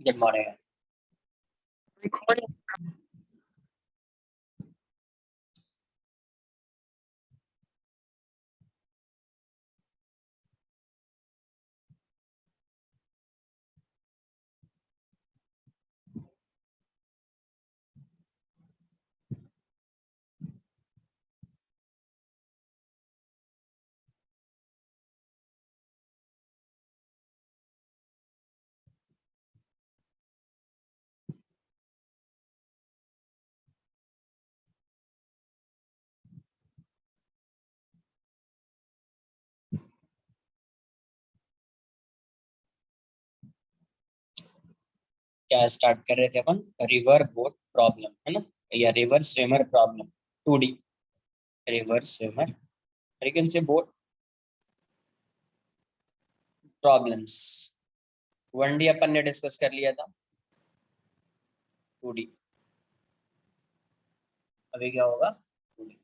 Good morning. Recording. क्या start कर रहे थे अपन? रिवर बोट प्रॉब्लम है ना, या river swimmer problem 2D। River swimmer, you can say boat problems. 1D अपन ने डिस्कस कर लिया था, 2D अभी क्या होगा? 2D।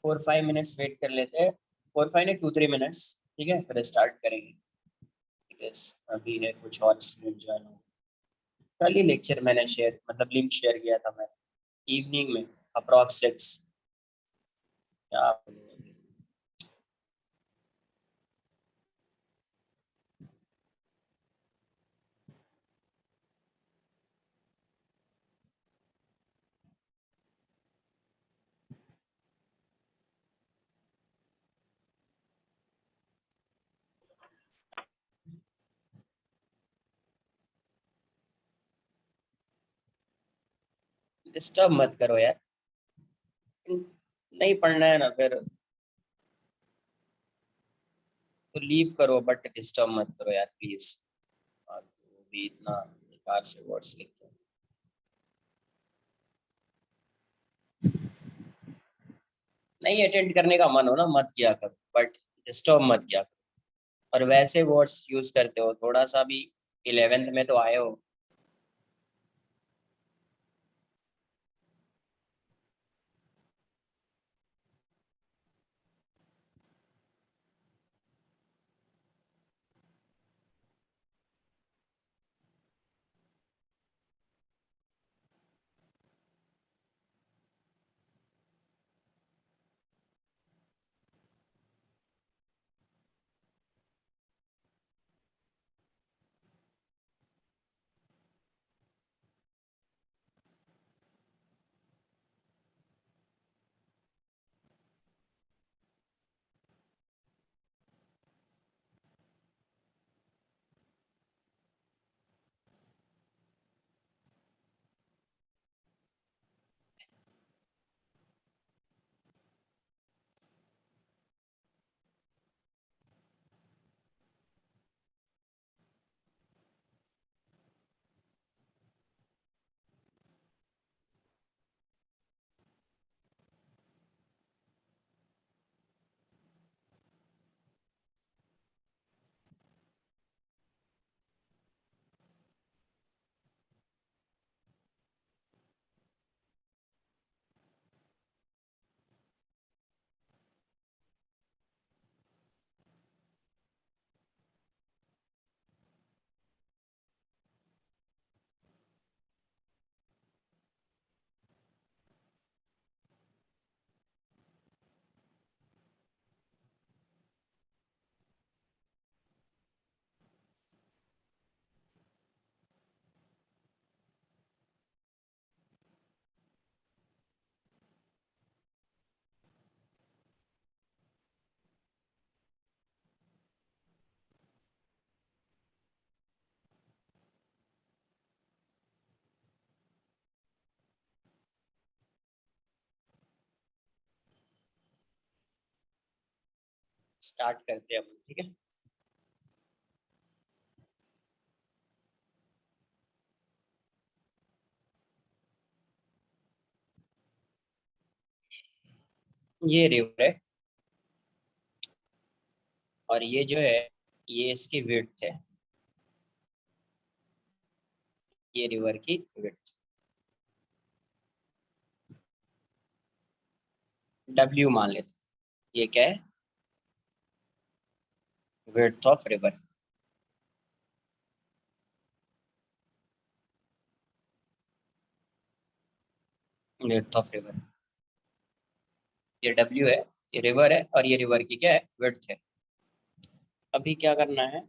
4-5 मिनट्स वेट कर लेते हैं, 4-5 नहीं 2-3 मिनट्स, ठीक है, फिर स्टार्ट करेंगे। अभी है कुछ और स्टूडेंट ज्वाइन हो। कल ही लेक्चर मैंने शेयर, मतलब लिंक शेयर किया था मैं इवनिंग में अप्रॉक्स 6। क्या डिस्टर्ब मत करो यार, नहीं पढ़ना है ना फिर तो लीव करो, बट डिस्टर्ब मत करो यार प्लीज। तो भी इतना बेकार से वर्ड्स लिखते हो। नहीं अटेंड करने का मन हो ना मत किया करो, बट डिस्टर्ब मत किया करो। और वैसे वर्ड्स यूज करते हो, थोड़ा सा भी 11th में तो आए हो। स्टार्ट करते हैं अपन, ठीक है। ये रिवर है और ये जो है ये इसकी विड्थ है, ये रिवर की विड्थ W मान लेते हैं। ये क्या है, width of river. Width of river, ये W है, ये रिवर है और ये रिवर की क्या है, विड्थ है। अभी क्या करना है,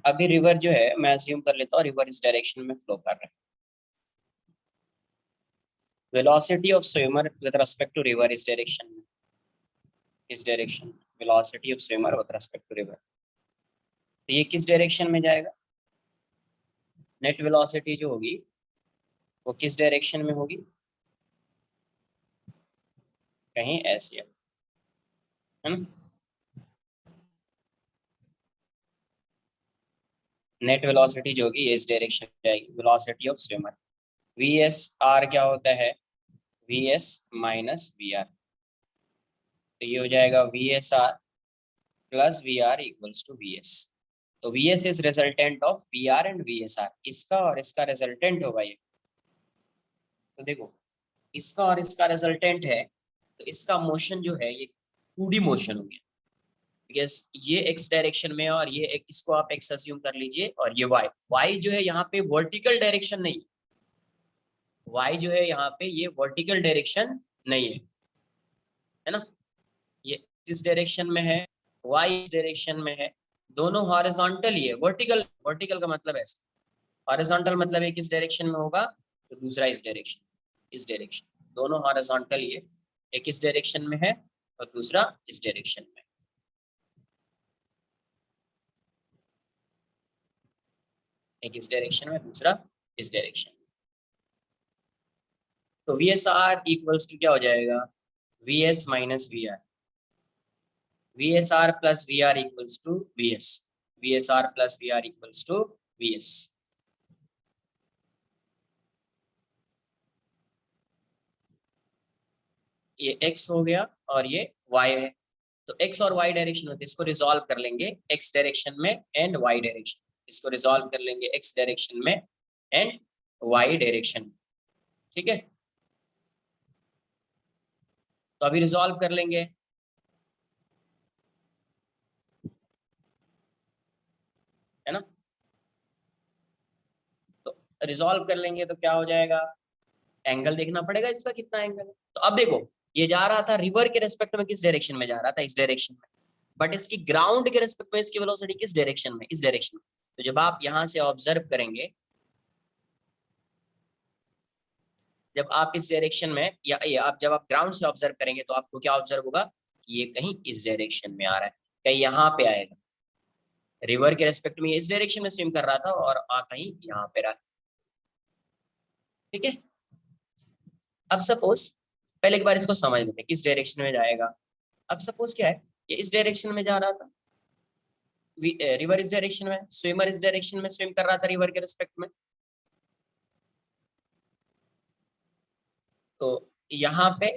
अभी रिवर जो है मैं अज्यूम कर लेता हूँ रिवर इस डायरेक्शन में फ्लो कर रहा है। Velocity of swimmer with respect to river इस डायरेक्शन में, इस direction velocity of swimmer with respect to river, तो ये किस डायरेक्शन में जाएगा, नेट वेलोसिटी जो होगी वो किस डायरेक्शन में होगी, कहीं ऐसे है ना। नेट वेलोसिटी जो होगी ये इस डायरेक्शन में जाएगी, velocity of swimmer. V S R क्या होता है, V S minus V R, तो ये हो जाएगा V S R plus V R equals to V S. तो V S is resultant of V R and V S R, इसका और इसका रिजल्टेंट होगा ये। तो देखो इसका और इसका रिजल्टेंट है, तो इसका मोशन जो है ये 2D मोशन हो गया, बिकॉज ये एक्स डायरेक्शन में है और ये एक, इसको आप एक्स अज्यूम कर लीजिए और ये वाई, वाई जो है यहाँ पे वर्टिकल डायरेक्शन नहीं, वाई जो है यहाँ पे ये वर्टिकल डायरेक्शन नहीं है ना। ये इस डायरेक्शन में है, वाई इस डायरेक्शन में है, दोनों हॉरिजॉन्टल ही है, वर्टिकल, वर्टिकल का मतलब ऐसा, हॉरिजॉन्टल मतलब एक इस डायरेक्शन में होगा तो दूसरा इस डायरेक्शन, इस डायरेक्शन, दोनों हॉरिजॉन्टल ही है, एक इस डायरेक्शन में है और दूसरा इस डायरेक्शन में, एक इस डायरेक्शन में दूसरा इस डायरेक्शन में। तो V S R equals to क्या हो जाएगा, V S minus V R, V S R plus V R equals to V S, V S R plus V R equals to V S. ये x हो गया और ये y है, तो x और y डायरेक्शन होते हैं, इसको रिजॉल्व कर लेंगे x डायरेक्शन में एंड y डायरेक्शन, इसको रिजॉल्व कर लेंगे x डायरेक्शन में एंड y डायरेक्शन में, ठीक है। तो अभी रिजॉल्व कर लेंगे, है ना। तो रिजॉल्व कर लेंगे तो क्या हो जाएगा, एंगल देखना पड़ेगा इसका कितना एंगल है। तो अब देखो ये जा रहा था रिवर के रेस्पेक्ट में, किस डायरेक्शन में जा रहा था, इस डायरेक्शन में, बट इसकी ग्राउंड के रेस्पेक्ट में इसकी वेलोसिटी किस डायरेक्शन में, इस डायरेक्शन में। तो जब आप यहाँ से ऑब्जर्व करेंगे, जब आप इस डायरेक्शन में या आप जब आप ग्राउंड से ऑब्जर्व करेंगे तो आपको क्या ऑब्जर्व होगा कि ये कहीं इस डायरेक्शन में आ रहा है, कहीं यहाँ पे आएगा, रिवर के रेस्पेक्ट में इस डायरेक्शन में स्विम कर रहा था और कहीं यहाँ पे रहा, ठीक है। अब सपोज पहले एक बार इसको समझ लेते हैं किस डायरेक्शन में जाएगा। अब सपोज क्या है, ये इस डायरेक्शन में जा रहा था, रिवर इस डायरेक्शन में, स्विमर इस डायरेक्शन में स्विम कर रहा था रिवर के रेस्पेक्ट में, तो यहाँ पे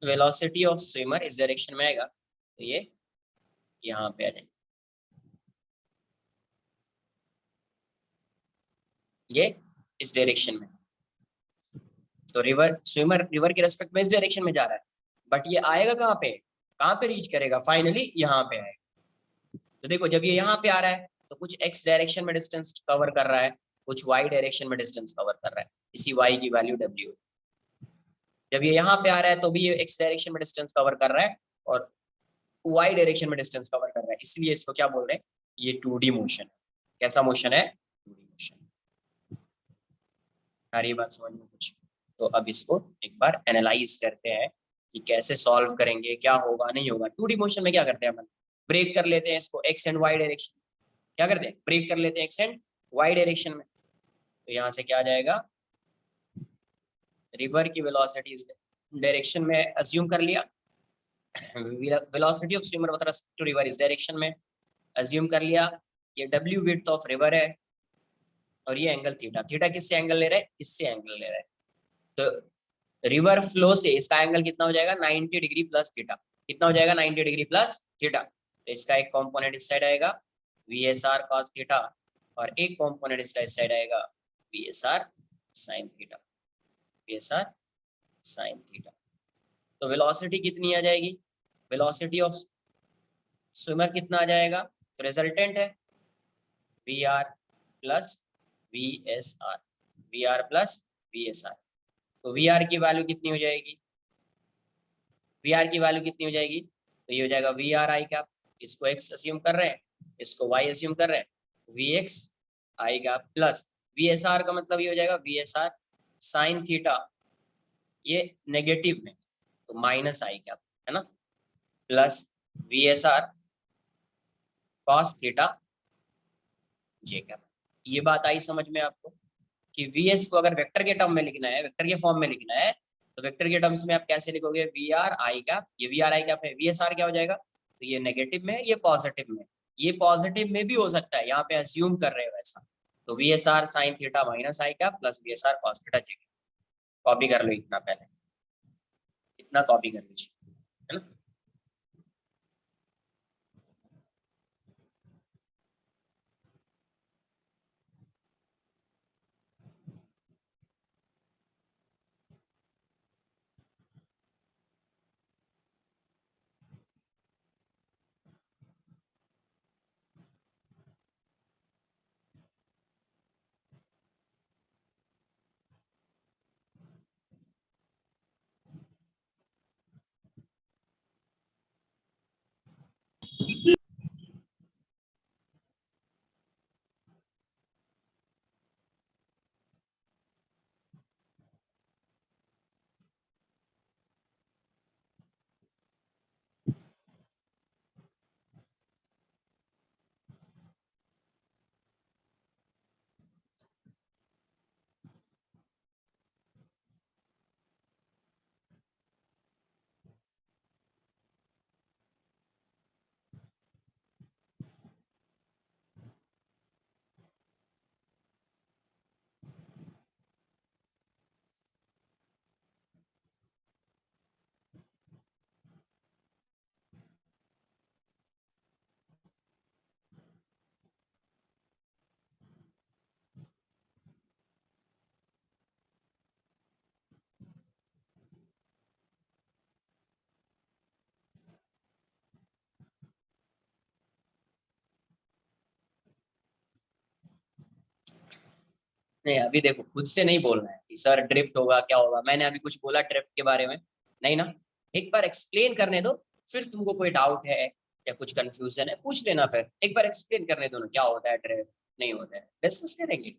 वेलोसिटी ऑफ स्विमर इस डायरेक्शन में आएगा, तो ये यहाँ पे आ जाएगा, ये इस डायरेक्शन में। तो रिवर स्विमर रिवर के रेस्पेक्ट में इस डायरेक्शन में जा रहा है, बट ये आएगा कहाँ पे रीच करेगा, फाइनली यहाँ पे आएगा। तो देखो जब ये यहाँ पे आ रहा है तो कुछ एक्स डायरेक्शन में डिस्टेंस कवर कर रहा है, कुछ वाई डायरेक्शन में डिस्टेंस कवर कर रहा है, इसी वाई की वैल्यू डब्ल्यू। जब ये यहाँ पे आ रहा है तो भी ये एक्स डायरेक्शन में डिस्टेंस कवर कर रहा है और वाई डायरेक्शन में डिस्टेंस कवर कर रहा है, इसलिए इसको क्या बोल रहे हैं, ये 2D मोशन है। कैसा मोशन है, 2D मोशन। सारी बात समझ में कुछ, तो अब इसको एक बार एनालाइज करते हैं कि कैसे सॉल्व करेंगे, क्या होगा नहीं होगा। 2D मोशन में क्या करते हैं अपन, ब्रेक कर लेते हैं इसको एक्स एंड वाई डायरेक्शन, क्या करते हैं, ब्रेक कर लेते हैं एक्स एंड वाई डायरेक्शन में। तो यहाँ से क्या आ जाएगा, रिवर की वेलोसिटी डायरेक्शन में अज्यूम कर लिया, velocity of swimmer with respect to river इस डायरेक्शन में अज्यूम कर लिया, ये w विड्थ ऑफ रिवर है और ये एंगल थीटा, थीटा किससे एंगल ले रहा है, इससे एंगल ले रहा है, तो रिवर फ्लो से इसका एंगल कितना हो जाएगा 90 डिग्री प्लस थीटा, कितना हो जाएगा 90 डिग्री प्लस थीटा, तो इसका एक कंपोनेंट इस साइड आएगा VSR cos थीटा और एक कंपोनेंट इसका इस साइड आएगा VSR sin theta, VSR sin theta. तो वेलोसिटी कितनी आ जाएगी, वेलोसिटी ऑफ स्विमर कितना आ जाएगा, तो रिजल्टेंट है VR plus VSR, VR plus VSR, तो VR की वैल्यू कितनी हो जाएगी, VR की वैल्यू कितनी हो जाएगी, तो ये हो जाएगा VR आई कैप, इसको x अस्यूम कर रहे हैं, इसको y अस्यूम कर रहे हैं, VX आई कैप प्लस VSR का मतलब ये हो जाएगा VSR sin थीटा, ये नेगेटिव में तो माइनस आई कैप है ना, plus VSR cos theta j cap. ये बात आई समझ में आपको कि VS को अगर वेक्टर के टर्म में लिखना है, वेक्टर के फॉर्म में लिखना है, तो वेक्टर के टर्म्स में आप कैसे लिखोगे, VR आई कैप, ये VR आई कैप है, VSR क्या हो जाएगा, तो ये नेगेटिव में है, ये पॉजिटिव में, ये पॉजिटिव में भी हो सकता है, यहाँ पे अज्यूम कर रहे हो ऐसा, तो VSR sin theta minus i cap plus VSR cos theta j cap. Copy कर लो इतना, पहले इतना कॉपी कर लीजिए, है ना। नहीं अभी देखो खुद से नहीं बोलना है कि सर ड्रिफ्ट होगा क्या होगा, मैंने अभी कुछ बोला ड्रिफ्ट के बारे में, नहीं ना, एक बार एक्सप्लेन करने दो, फिर तुमको कोई डाउट है या कुछ कंफ्यूजन है पूछ लेना, फिर एक बार एक्सप्लेन करने दो ना क्या होता है ड्रिफ्ट, नहीं होता है डिस्कस करेंगे।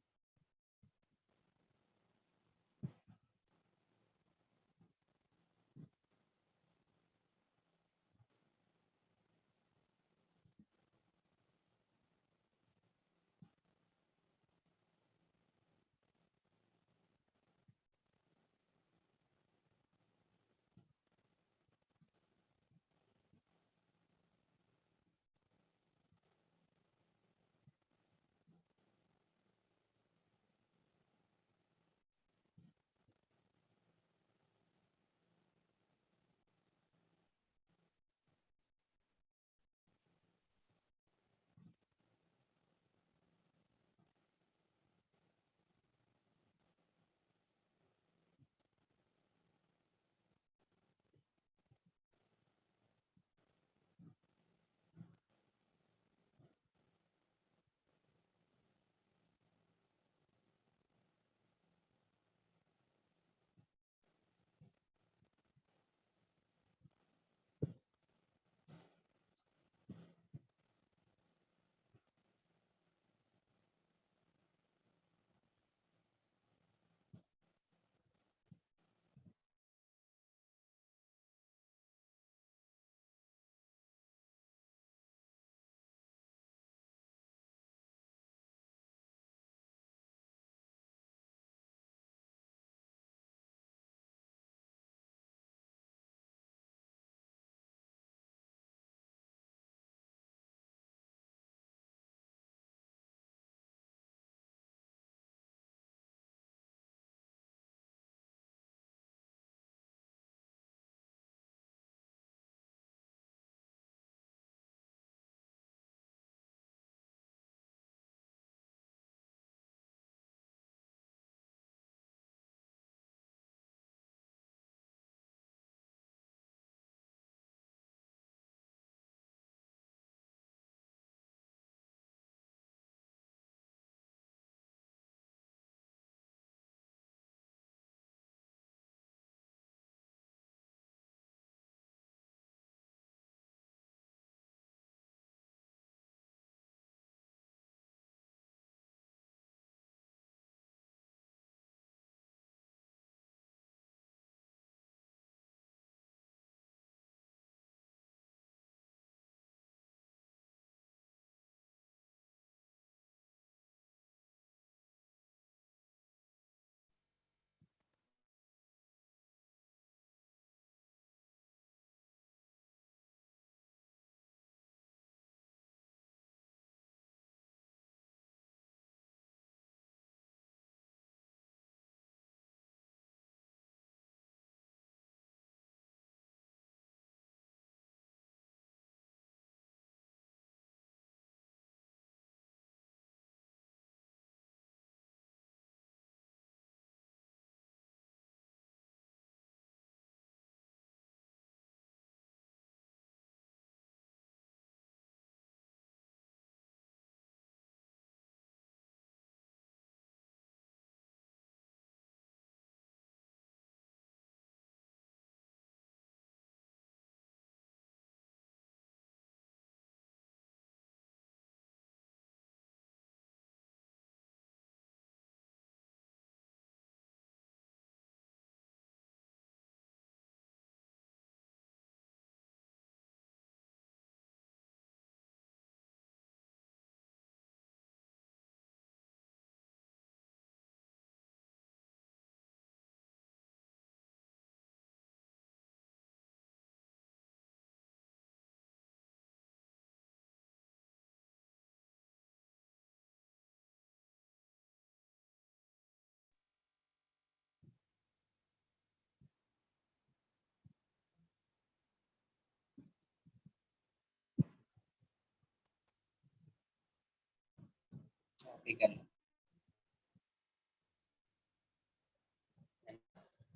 कॉपी कर लो।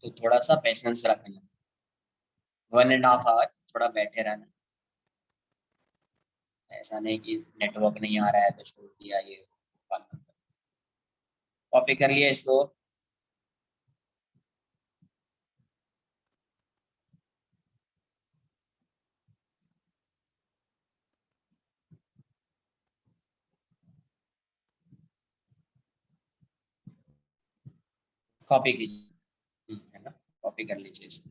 तो थोड़ा सा पेशेंस रखना, 1.5 आवर थोड़ा बैठे रहना। ऐसा नहीं कि नेटवर्क नहीं आ रहा है तो छोड़ दिया, ये कॉपी कर लिया इसको। कॉपी कीजिए, है ना, कॉपी कर लीजिए इसको।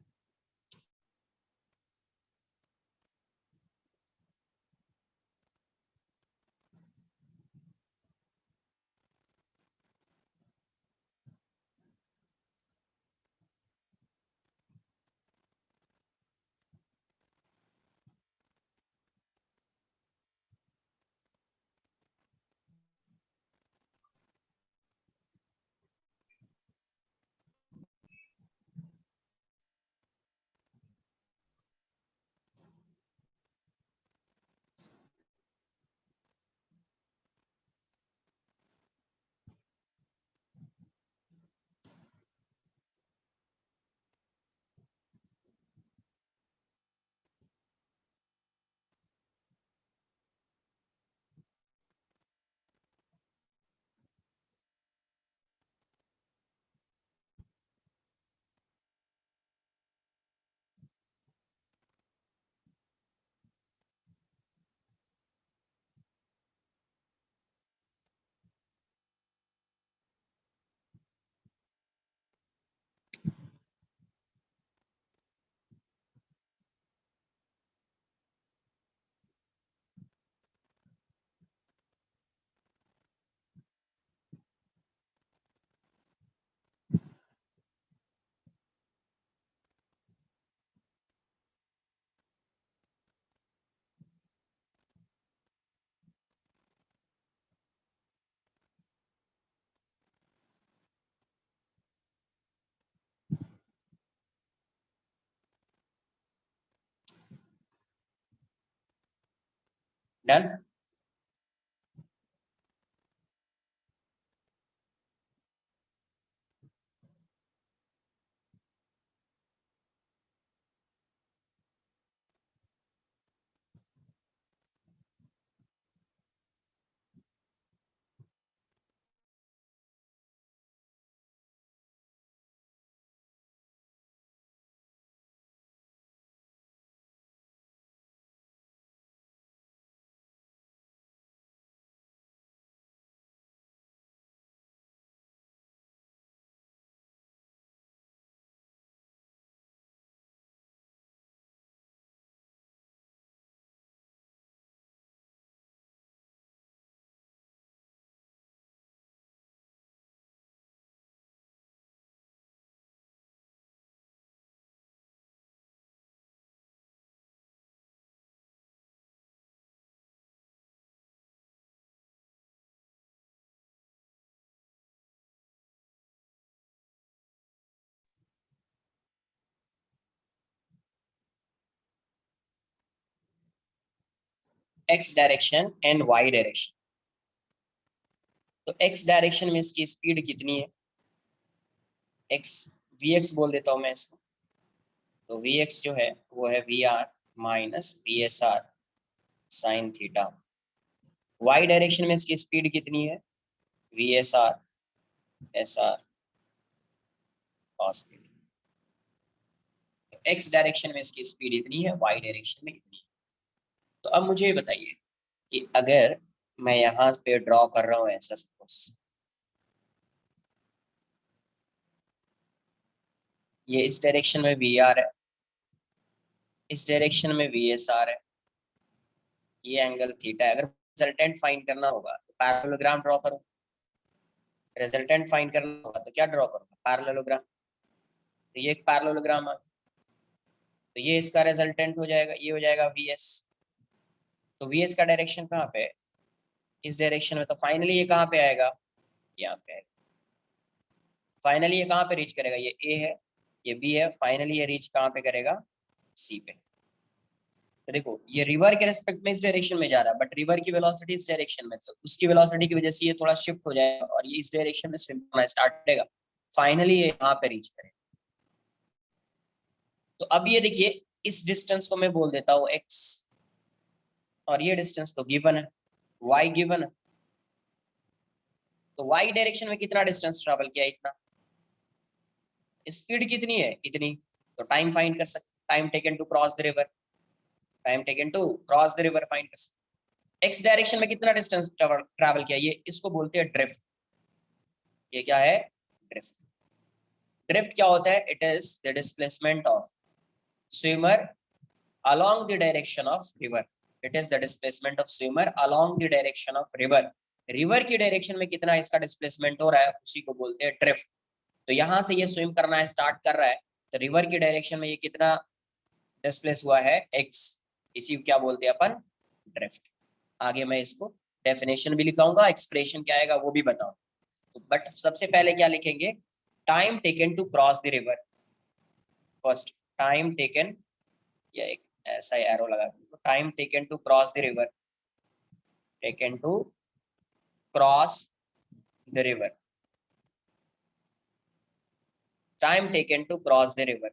Done. X direction and Y direction. तो एक्स डायरेक्शन में इसकी स्पीड कितनी है? एक्स, वी एक्स बोल देता हूँ मैं इसको। तो वी एक्स जो है वो है V R minus P S R sine theta. Y direction में इसकी स्पीड कितनी है? V S R cos theta. X direction में इसकी स्पीड इतनी है, वाई डायरेक्शन में इतनी है। तो अब मुझे बताइए कि अगर मैं यहाँ पे ड्रॉ कर रहा हूँ ऐसा, सपोज ये इस डायरेक्शन में वी आर है, इस डायरेक्शन में वी एस आर है, ये एंगल थीटा है। अगर रिजल्टेंट फाइंड करना होगा तो पैरेललोग्राम ड्रॉ करो। रिजल्टेंट फाइंड करना होगा तो क्या ड्रॉ करूंगा? पैरेललोग्राम। तो ये एक पैरेललोग्राम है, तो ये इसका रिजल्टेंट हो जाएगा, ये हो जाएगा वी एस। तो वी एस का डायरेक्शन कहाँ पे है? इस डायरेक्शन में। तो फाइनली ये कहाँ पे आएगा? यहाँ पे आएगा। फाइनली ये कहाँ पे रीच करेगा? ये ए है, ये बी है, फाइनली ये रीच कहाँ पे करेगा? सी पे। तो देखो ये रिवर के रेस्पेक्ट में इस डायरेक्शन में जा रहा है, बट रिवर की वेलोसिटी इस डायरेक्शन में, तो उसकी वेलोसिटी की वजह से ये थोड़ा शिफ्ट हो जाएगा और ये इस डायरेक्शन में स्विम करना स्टार्ट करेगा, फाइनली ये यहाँ पे रीच करेगा। तो अब ये देखिए इस डिस्टेंस को मैं बोल देता हूँ x, और ये डिस्टेंस तो गिवन है, y गिवन है। तो y डायरेक्शन में कितना डिस्टेंस ट्रैवल किया, इतना। स्पीड कितनी है, इतनी। तो टाइम फाइंड कर सकते, time taken to cross the river, time taken to cross the river find कर सकते। एक्स डायरेक्शन में कितना डिस्टेंस ट्रैवल किया, ये इसको बोलते हैं ड्रिफ्ट। ये क्या है, ड्रिफ्ट। ड्रिफ्ट क्या होता है, it is the displacement of swimmer along the direction of river. It is the displacement of swimmer along the direction of river. River की डायरेक्शन में कितना इसका डिस्प्लेसमेंट हो रहा है, उसी को बोलते हैं ड्रिफ्ट। तो यहां से ये स्विम करना स्टार्ट कर रहा है, तो रिवर की डायरेक्शन में ये कितना डिस्प्लेस हुआ है, x, इसी को क्या बोलते हैं अपन, ड्रिफ्ट। आगे मैं इसको डेफिनेशन भी लिखाऊंगा, एक्सप्रेशन क्या आएगा वो भी बताऊं। तो बट सबसे पहले क्या लिखेंगे, time taken to cross the river. First time taken, या एक ऐसा एरो लगा, time taken to cross the river, taken to cross the river, time taken to cross the river.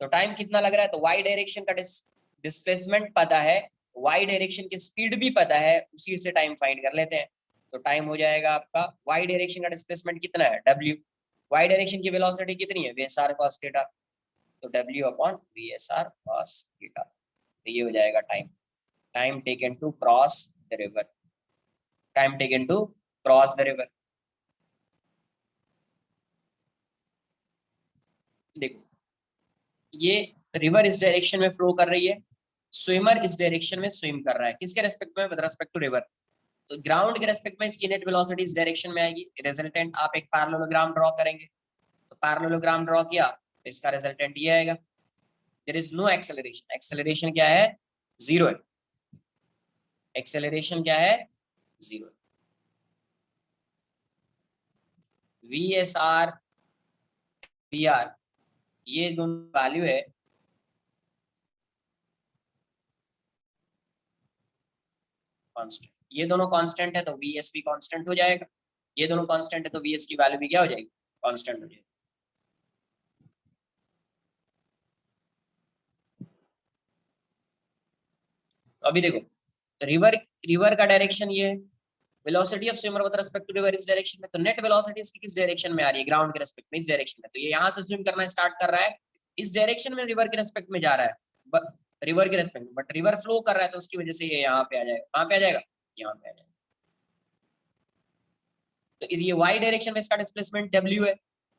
तो टाइम कितना लग रहा है, तो y डायरेक्शन का डिस्प्लेसमेंट पता है, y डायरेक्शन की स्पीड भी पता है, उसी से टाइम फाइंड कर लेते हैं। तो टाइम हो जाएगा आपका, y डायरेक्शन का डिस्प्लेसमेंट कितना है, w, y डायरेक्शन की वेलोसिटी कितनी है, vsr cos थीटा, तो w upon vsr cos theta. तो ये हो जाएगा time, time taken to cross the river, time taken to cross the river. देखो ये रिवर इस डायरेक्शन में फ्लो कर रही है, स्विमर इस डायरेक्शन में स्विम कर रहा है, किसके रेस्पेक्ट में, विद रेस्पेक्ट टू रिवर। तो ग्राउंड के रेस्पेक्ट में इसकी नेट वेलोसिटी इस डायरेक्शन में आएगी, रिजल्टेंट आप एक पैरेललोग्राम ड्रॉ करेंगे, तो पैरेललोग्राम ड्रॉ किया तो इसका रिजल्टेंट ये आएगा, there is no acceleration, acceleration क्या है, जीरो है, एक्सेलरेशन क्या है, zero. V S R V R ये दोनों वैल्यू है, कांस्टेंट, ये दोनों कांस्टेंट है तो वी एस भी कांस्टेंट हो जाएगा, ये दोनों कांस्टेंट है तो वी एस की वैल्यू भी क्या हो जाएगी, कांस्टेंट हो जाएगी। तो अभी देखो रिवर, रिवर का डायरेक्शन ये है, velocity of swimmer with respect to river इस डायरेक्शन में, तो नेट वेलोसिटी इसकी किस डायरेक्शन में आ रही है, ग्राउंड के रेस्पेक्ट में, इस डायरेक्शन में। तो ये यहाँ से स्विम करना स्टार्ट कर रहा है, इस डायरेक्शन में रिवर के रेस्पेक्ट में जा रहा है, रिवर के रेस्पेक्ट में, बट रिवर फ्लो कर रहा है तो उसकी वजह से ये यहाँ पे आ जाएगा, कहाँ पे आ जाएगा, यहाँ पे आ जाएगा। तो इस ये y डायरेक्शन में इसका डिस्प्लेसमेंट w है,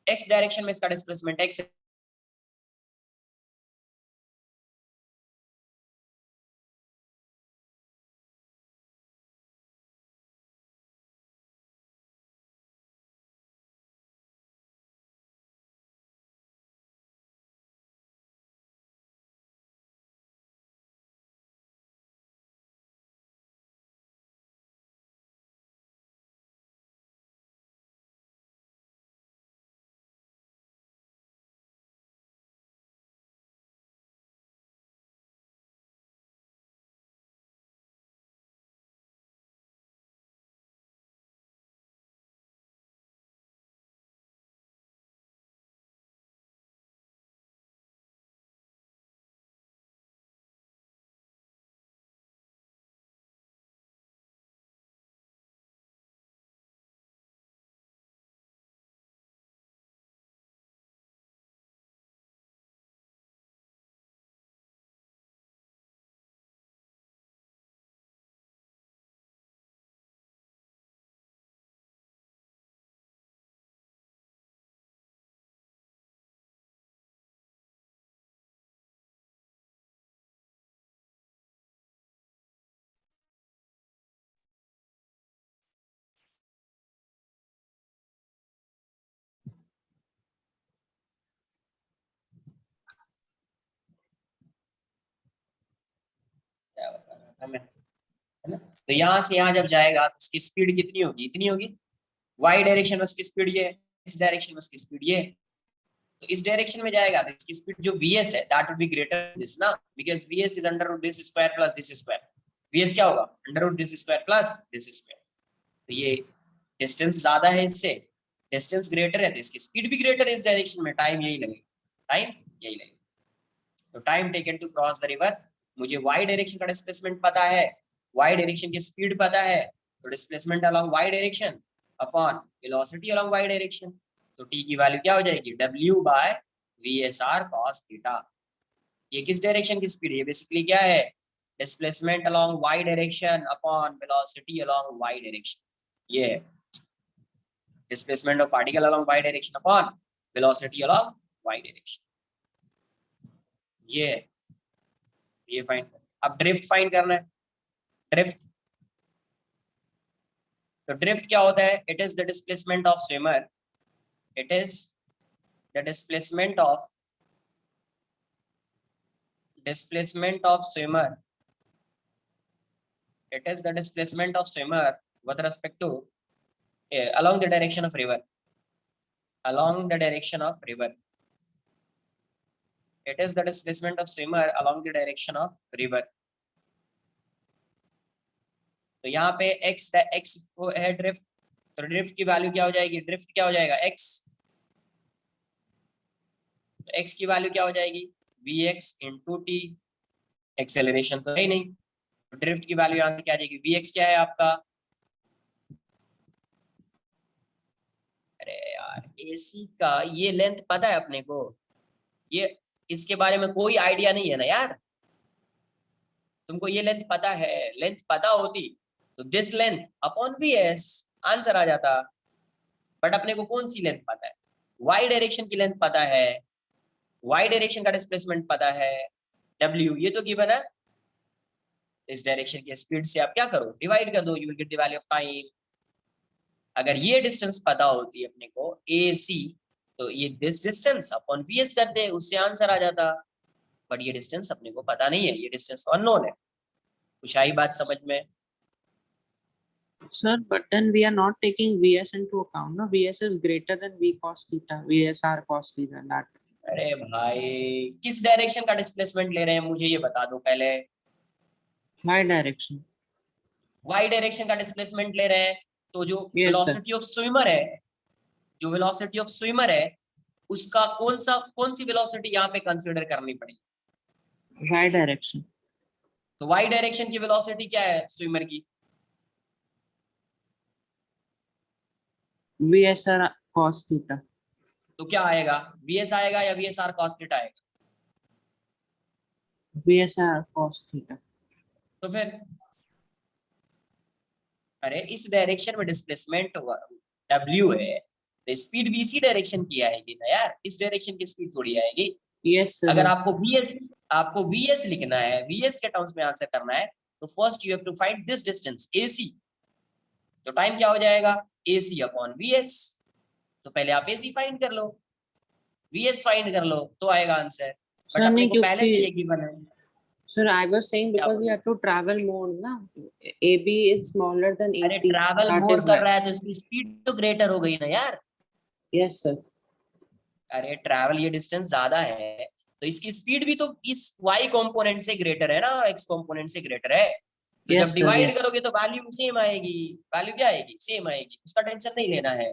x डायरेक्शन में इसका डिस्प्लेसमेंट x है। क्या बता रहा था मैं, है ना। तो यहाँ से यहाँ जब जाएगा तो उसकी स्पीड कितनी होगी, इतनी होगी, y डायरेक्शन में उसकी स्पीड ये है, इस डायरेक्शन में उसकी स्पीड ये है। तो इस डायरेक्शन में जाएगा तो इसकी स्पीड जो vs है that will be greater this ना, because vs is under root this square plus this square. vs क्या होगा? Under root this square plus this square. तो ये डिस्टेंस ज्यादा है इससे, डिस्टेंस ग्रेटर है तो इसकी स्पीड भी ग्रेटर है इस डायरेक्शन में, टाइम यही लगेगा, टाइम यही लगेगा। तो time taken to cross the river, मुझे y डायरेक्शन का डिस्प्लेसमेंट पता है, y डायरेक्शन की स्पीड पता है, तो displacement along y direction upon velocity along y direction, तो t की वैल्यू क्या हो जाएगी? w by vsr cos theta. ये किस डायरेक्शन की स्पीड है? बेसिकली क्या है? Displacement along y direction upon velocity along y direction. ये है displacement of particle along y direction upon velocity along y direction. ये फाइंड, अब ड्रिफ्ट फाइंड करना है। ड्रिफ्ट, तो ड्रिफ्ट क्या होता है? It is the displacement of swimmer, it is the displacement of swimmer, it is the displacement of swimmer with respect to along the direction of river, along the direction of river, it is the displacement of swimmer along the direction of river। तो यहाँ पे x है drift, तो drift की value क्या हो जाएगी? Drift क्या हो जाएगा? x, तो x की वैल्यू क्या हो जाएगी? vx into t, एक्सेलरेशन तो है ही नहीं, तो ड्रिफ्ट की वैल्यू यहाँ से क्या आ जाएगी? vx क्या है आपका? अरे यार AC का ये लेंथ पता है अपने को, ये इसके बारे में कोई आइडिया नहीं है ना यार, तुमको ये लेंथ पता है, लेंथ पता होती तो this length upon vs answer आ जाता, बट अपने को कौन सी लेंथ पता है? y डायरेक्शन की लेंथ पता है, y डायरेक्शन का डिस्प्लेसमेंट पता है, w ये तो गिवन है, इस डायरेक्शन की स्पीड से आप क्या करो? डिवाइड कर दो, you will get the value of time. अगर ये डिस्टेंस पता होती अपने को AC, तो ये दिस डिस्टेंस अपॉन vs करते, उससे आंसर आ जाता, बट ये डिस्टेंस अपने को पता नहीं है, ये डिस्टेंस तो अननोन है। कुछ आई बात समझ में? Sir, but then we are not taking Vs into account. No, Vs is greater than V cos theta, VSR cos theta. That. अरे भाई किस डायरेक्शन का डिस्प्लेसमेंट ले रहे हैं मुझे ये बता दो पहले। Y direction. y डायरेक्शन का डिस्प्लेसमेंट ले रहे हैं, तो जो Yes, वेलोसिटी ऑफ स्विमर है, जो वेलोसिटी ऑफ स्विमर है उसका कौन सी वेलोसिटी यहाँ पे कंसीडर करनी पड़ेगी? Y direction. तो y डायरेक्शन की वेलोसिटी क्या है स्विमर की? VSR cos theta. तो क्या आएगा? vs आएगा या vsr cos थीटा आएगा? VSR cos theta. तो फिर अरे इस डायरेक्शन में डिस्प्लेसमेंट w है, तो स्पीड भी इसी डायरेक्शन की आएगी ना यार, इस डायरेक्शन की स्पीड थोड़ी आएगी। Yes, sir. अगर आपको vs लिखना है, vs के टर्म्स में आंसर करना है, तो first you have to find this distance AC, तो टाइम क्या हो जाएगा? AC अपॉन vs, तो पहले आप AC फाइंड कर लो, vs फाइंड कर लो तो आएगा आंसर, बट अपने को पहले से ये गिवन है। Sir, I was saying because you have to travel more, na. AB is smaller than AC. अरे ट्रैवल मोर कर रहा है तो इसकी स्पीड तो ग्रेटर हो गई ना यार। Yes, sir. अरे ट्रैवल ये डिस्टेंस ज्यादा है तो इसकी स्पीड भी तो इस y कंपोनेंट से ग्रेटर है ना, x कंपोनेंट से ग्रेटर है, तो Yes, जब sir, डिवाइड yes. करोगे तो वैल्यू सेम आएगी, वैल्यू क्या आएगी? सेम आएगी, उसका टेंशन नहीं लेना है,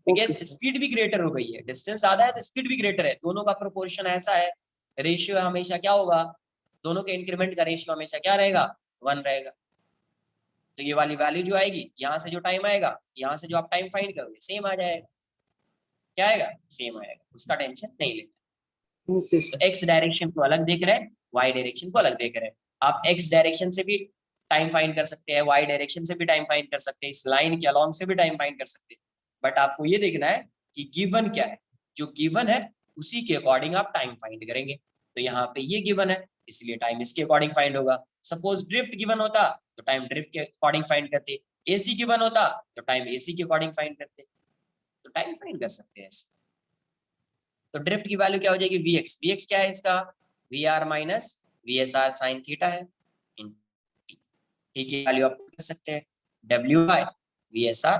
बिकॉज़ Okay, sir. स्पीड भी ग्रेटर हो गई है, डिस्टेंस ज्यादा है तो स्पीड भी ग्रेटर है, दोनों का प्रोपोर्शन ऐसा है, रेशियो हमेशा क्या होगा? दोनों के इंक्रीमेंट का रेशियो हमेशा क्या रहेगा? 1 रहेगा। तो ये वाली वैल्यू जो आएगी, यहाँ से जो टाइम आएगा, यहाँ से जो आप टाइम फाइंड करोगे सेम आ जाएगा, क्या आएगा? सेम आएगा, उसका टेंशन नहीं लेना। Okay, तो sir. x डायरेक्शन को अलग देख रहे हैं, y डायरेक्शन को अलग देख रहे हैं। आप x डायरेक्शन से भी टाइम फाइंड कर सकते हैं, y डायरेक्शन से भी टाइम फाइंड कर सकते हैं, इस लाइन के अलोंग से भी टाइम फाइंड कर सकते हैं, बट आपको ये देखना है कि गिवन क्या है, जो गिवन है उसी के अकॉर्डिंग आप टाइम फाइंड करेंगे। तो यहाँ पे ये गिवन है इसलिए टाइम इसके अकॉर्डिंग फाइंड होगा। सपोज ड्रिफ्ट गिवन होता तो टाइम ड्रिफ्ट के अकॉर्डिंग फाइंड करते, AC गिवन होता तो टाइम AC के अकॉर्डिंग फाइंड करते, तो टाइम फाइंड कर सकते हैं ऐसे। तो ड्रिफ्ट की वैल्यू क्या हो जाएगी? vx क्या है इसका? vr माइनस vsr sin थीटा है, ठीक है, वैल्यू आप कर सकते हैं w by vsr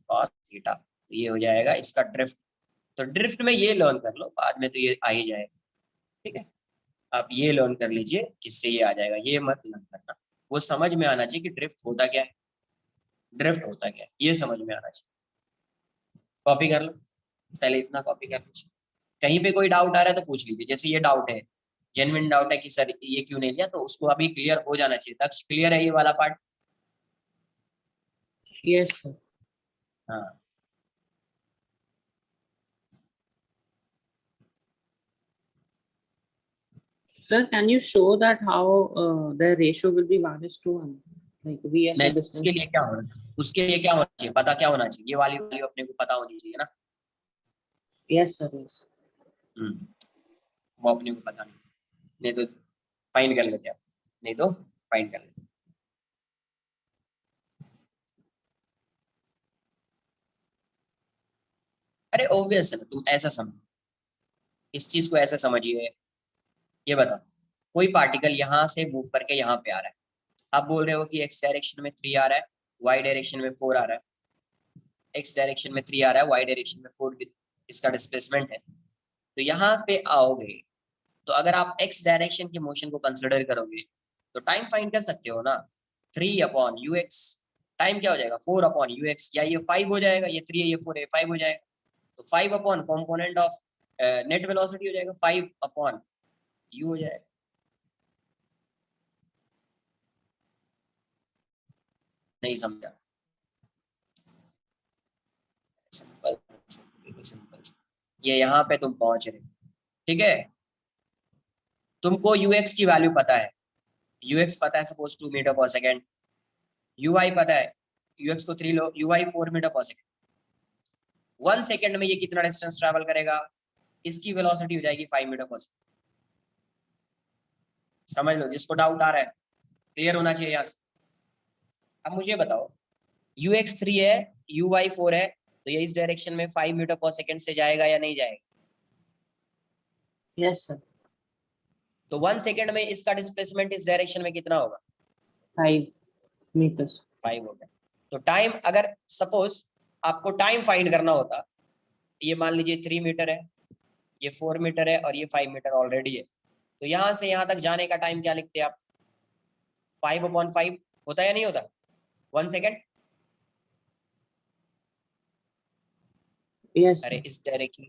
cos theta, तो ये हो जाएगा इसका ड्रिफ्ट। तो ड्रिफ्ट में ये लर्न कर लो, बाद में तो ये आ ही जाएगा, ठीक है। आप ये लर्न कर लीजिए, किससे ये आ जाएगा, ये मत लर्न करना। वो समझ में आना चाहिए कि ड्रिफ्ट होता क्या है, ड्रिफ्ट होता क्या है, ये समझ में आना चाहिए। कॉपी कर लो, पहले इतना कॉपी कर लीजिए। कहीं पे कोई डाउट आ रहा है तो पूछ लीजिए, जैसे ये डाउट है, जेन्युइन डाउट है कि सर ये क्यों नहीं लिया, तो उसको अभी क्लियर हो जाना चाहिए। तक क्लियर है ये वाला पार्ट? Yes, sir. हाँ, Sir, can you show that how the ratio will be 1:1, like VS नहीं or उसके distance? लिए क्या होना, उसके लिए क्या होना चाहिए, पता क्या होना चाहिए, ये वाली वैल्यू अपने को पता होनी चाहिए ना। Yes, sir. Yes. वो अपने को पता नहीं तो फाइंड कर लेते आप, नहीं तो फाइंड कर लेते। अरे ऑब्वियस है ना, तुम ऐसा समझो, इस चीज को ऐसा समझिए। ये बताओ, कोई पार्टिकल यहाँ से मूव करके यहाँ पे आ रहा है, आप बोल रहे हो कि एक्स डायरेक्शन में 3 आ रहा है, वाई डायरेक्शन में 4 आ रहा है। एक्स डायरेक्शन में 3 आ रहा है, वाई डायरेक्शन में 4 इसका डिस्प्लेसमेंट है। तो यहाँ पे आओगे, तो अगर आप एक्स डायरेक्शन के मोशन को कंसिडर करोगे तो टाइम फाइंड कर सकते हो ना, 3/ux। टाइम क्या हो जाएगा, 4/ux, या ये 5 हो जाएगा, ये 3 है, ये 4 है, 5 हो जाएगा। तो 5 upon component of net velocity हो जाएगा, 5/u हो जाएगा। नहीं समझा? सिंपल, बिल्कुल सिंपल। ये यहाँ पे तुम पहुंच रहे, ठीक है। तुमको ux की वैल्यू पता है, ux पता है सपोज 2 मीटर पर सेकेंड, ui पता है, ux को 3 लो, ui 4 मीटर पर सेकेंड। 1 सेकेंड में ये कितना डिस्टेंस ट्रैवल करेगा, इसकी वेलोसिटी हो जाएगी 5 मीटर पर सेकेंड। समझ लो, जिसको डाउट आ रहा है क्लियर होना चाहिए यहाँ से। अब मुझे बताओ, ux 3 है, uy 4 है, तो ये इस डायरेक्शन में 5 मीटर पर सेकेंड से जाएगा या नहीं जाएगा? Yes, sir. तो 1 सेकेंड में इसका डिस्प्लेसमेंट इस डायरेक्शन में कितना होगा? 5 meters. 5 हो गया। तो टाइम, अगर सपोज आपको टाइम फाइंड करना होता, ये मान लीजिए 3 मीटर है, ये 4 मीटर है, और ये 5 मीटर ऑलरेडी है, तो यहाँ से यहाँ तक जाने का टाइम क्या लिखते हैं आप? 5/5 होता है या नहीं होता, 1 सेकेंड। Yes, अरे sir. इस डायरेक्शन,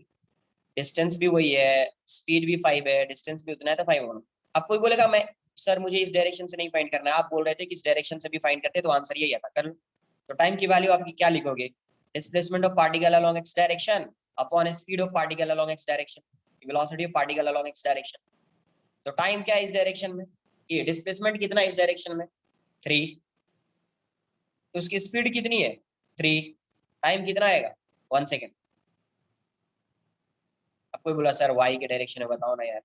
डिस्टेंस भी वही है, स्पीड भी 5 है, डिस्टेंस भी उतना है, तो 5 होगा। अब कोई बोलेगा मैं, सर मुझे इस डायरेक्शन से नहीं फाइंड करना है, आप बोल रहे थे कि इस डायरेक्शन से भी फाइंड करते, तो आंसर यही आता, कर लो। तो टाइम की वैल्यू आपकी क्या लिखोगे, displacement of particle along x direction upon speed of particle along x direction, velocity of particle along x direction. तो टाइम क्या है इस डायरेक्शन में, ये डिस्प्लेसमेंट कितना है इस डायरेक्शन में, 3। उसकी स्पीड कितनी है, 3। टाइम कितना आएगा, 1 सेकेंड। अब कोई बोला सर वाई के डायरेक्शन में बताओ ना यार,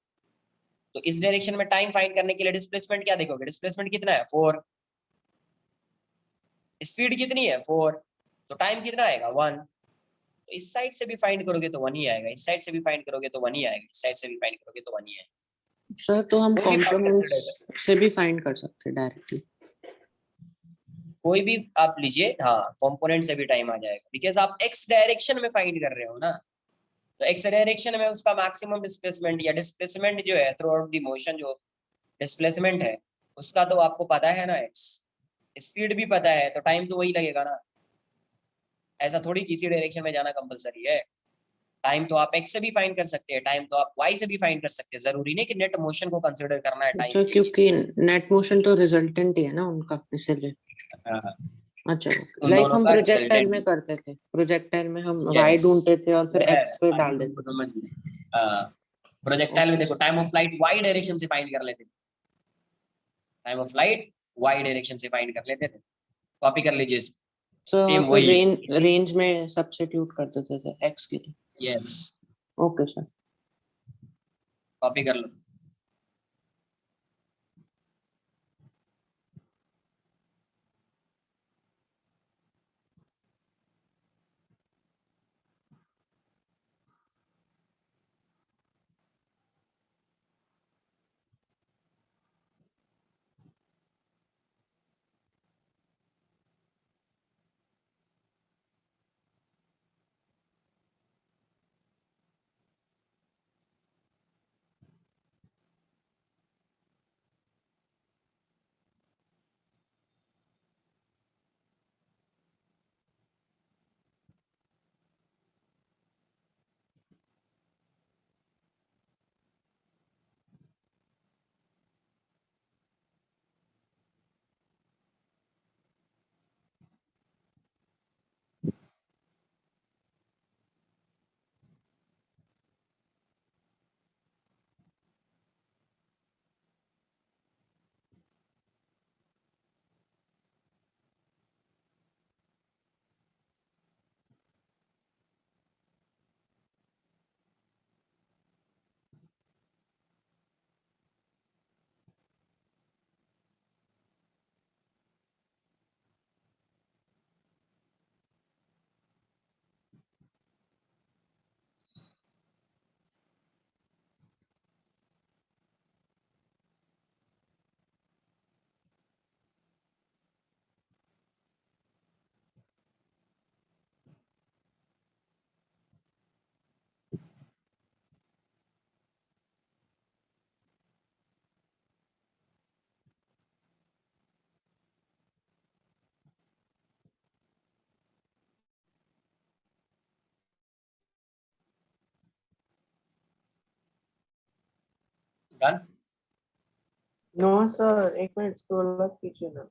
तो इस डायरेक्शन में टाइम फाइंड करने के लिए डिस्प्लेसमेंट क्या देखोगे, डिस्प्लेसमेंट कितना है, 4। स्पीड कितनी है, 4। तो टाइम कितना आएगा, 1। तो इस साइड से भी फाइंड करोगे तो 1 ही आएगा, इस साइड से भी फाइंड करोगे तो 1 ही आएगा, इस साइड से भी फाइंड करोगे तो 1 ही आएगा। Sir, तो हम कोई भी पार्ट components कंसिडर कर, से भी find कर सकते हैं directly. कोई भी आप लीजिए, हाँ कंपोनेंट से भी टाइम आ जाएगा, बिकॉज आप एक्स डायरेक्शन में फाइंड कर रहे हो ना। तो एक्स डायरेक्शन में उसका मैक्सिमम डिस्प्लेसमेंट या डिस्प्लेसमेंट जो है थ्रू आउट द मोशन, जो डिस्प्लेसमेंट है उसका तो आपको पता है ना, एक्स। स्पीड भी पता है, तो टाइम तो वही लगेगा ना। ऐसा थोड़ी किसी डायरेक्शन में जाना कंपलसरी है। टाइम तो आप एक्स से भी फाइंड कर सकते हैं, टाइम तो आप वाई से भी फाइंड कर सकते हैं, जरूरी नहीं कि नेट मोशन को कंसिडर करना है टाइम अच्छा, के लिए। क्योंकि नेट मोशन तो रिजल्टेंट ही है ना उनका, इसलिए। हाँ, अच्छा, उन लाइक दोनों हम का प्रोजेक्टाइल में रिजल्टेंट। करते थे, प्रोजेक्टाइल में हम वाई यस, ढूंढते थे और फिर एक्स यस पे अभी डाल तुमको देते थे। समझ में, प्रोजेक्टाइल में ओके। देखो time of flight Y direction से फाइंड कर लेते थे, time of flight Y direction से फाइंड कर लेते थे। कॉपी कर लीजिए, सो सेम फिर वही है। रेंज में सब्स्टिट्यूट कर देते थे एक्स के लिए। Yes, okay sir. कॉपी कर लो। डन। No, sir. एक मिनट scroll up कीजिए ना.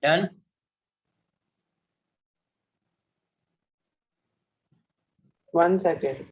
डन। 1 second.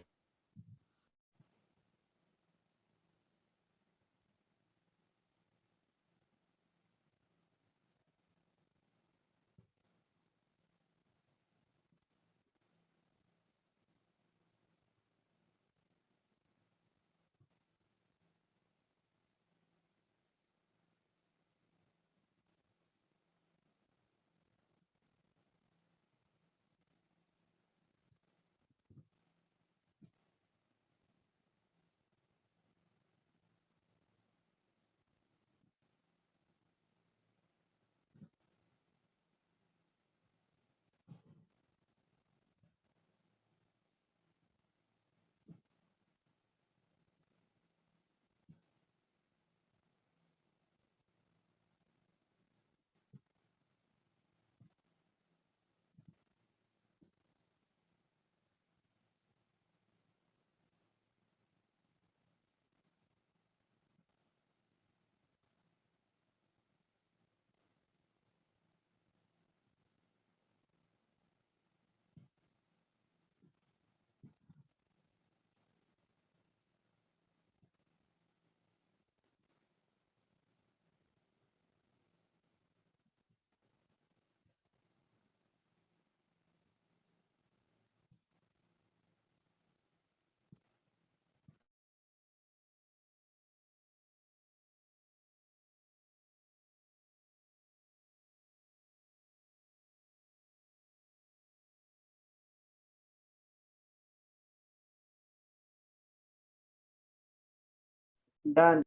Done.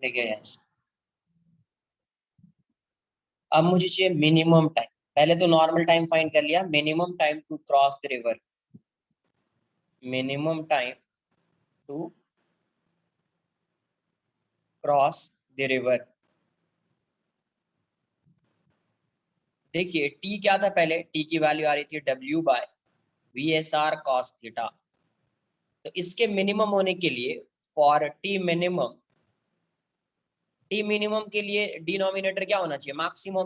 ठीक है यस। अब मुझे चाहिए मिनिमम टाइम। पहले तो नॉर्मल टाइम फाइंड कर लिया, minimum time to cross the river. Minimum time to cross the river. देखिए टी क्या था, पहले टी की वैल्यू आ रही थी W/VSR/cos थीटा। तो इसके मिनिमम होने के लिए फॉर टी मिनिमम के लिए डिनोमिनेटर क्या होना चाहिए, मैक्सिमम।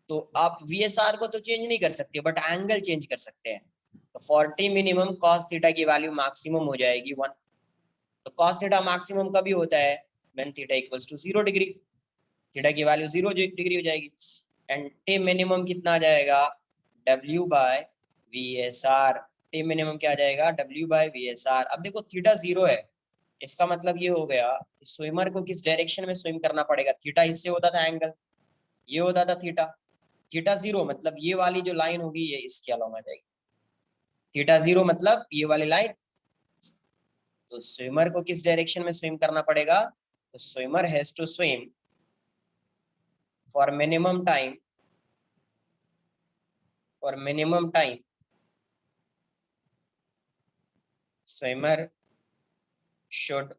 तो आप VSR को तो चेंज नहीं कर सकते बट एंगल चेंज कर सकते हैं। तो for T minimum cos theta की वैल्यू मैक्सिमम हो जाएगी 1। तो cos थीटा मैक्सिमम कभी होता है when theta equals to 0 degree. Theta की वैल्यू 0 डिग्री हो जाएगी। एंड टी मिनिमम कितना आ जाएगा, W/VSR। टी मिनिमम क्या आ जाएगा, W/VSR। अब देखो थीटा 0 है, इसका मतलब ये हो गया स्विमर को किस डायरेक्शन में स्विम करना पड़ेगा। थीटा इससे होता था एंगल, ये होता था थीटा। थीटा 0 मतलब ये वाली जो लाइन होगी ये इसके अलावा आ जाएगी। थीटा 0 मतलब ये वाली लाइन। तो स्विमर को किस डायरेक्शन में स्विम करना पड़ेगा, तो swimmer has to swim for minimum time, swimmer should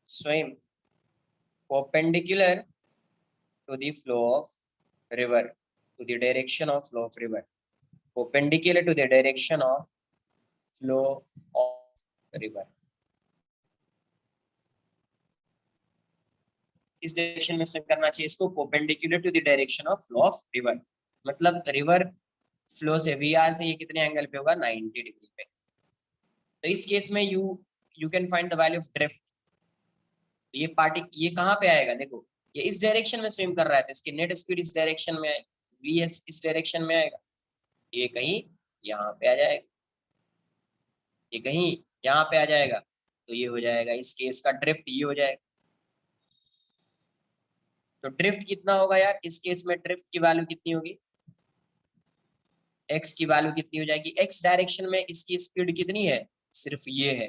swim perpendicular to the flow of river, to the direction of flow of river, perpendicular to the direction of flow of river. इस direction में swim करना चाहिए इसको, perpendicular to the direction of flow of river, मतलब river flow से VR से ये कितने एंगल पे होगा, 90 डिग्री पे। तो इस केस में you can find the value of drift. ये पार्टी ये कहाँ पे आएगा, देखो ये इस डायरेक्शन में स्विम कर रहा है तो इसकी नेट स्पीड इस डायरेक्शन में आएगी, वीएस इस डायरेक्शन में आएगा, ये कहीं यहाँ पे आ जाएगा, ये कहीं यहाँ पे आ जाएगा, तो ये हो जाएगा इस केस का ड्रिफ्ट, ये हो जाएगा। तो ड्रिफ्ट कितना होगा यार, इस केस में ड्रिफ्ट की वैल्यू कितनी होगी, एक्स की वैल्यू कितनी हो जाएगी, एक्स डायरेक्शन में इसकी स्पीड कितनी है, सिर्फ ये है।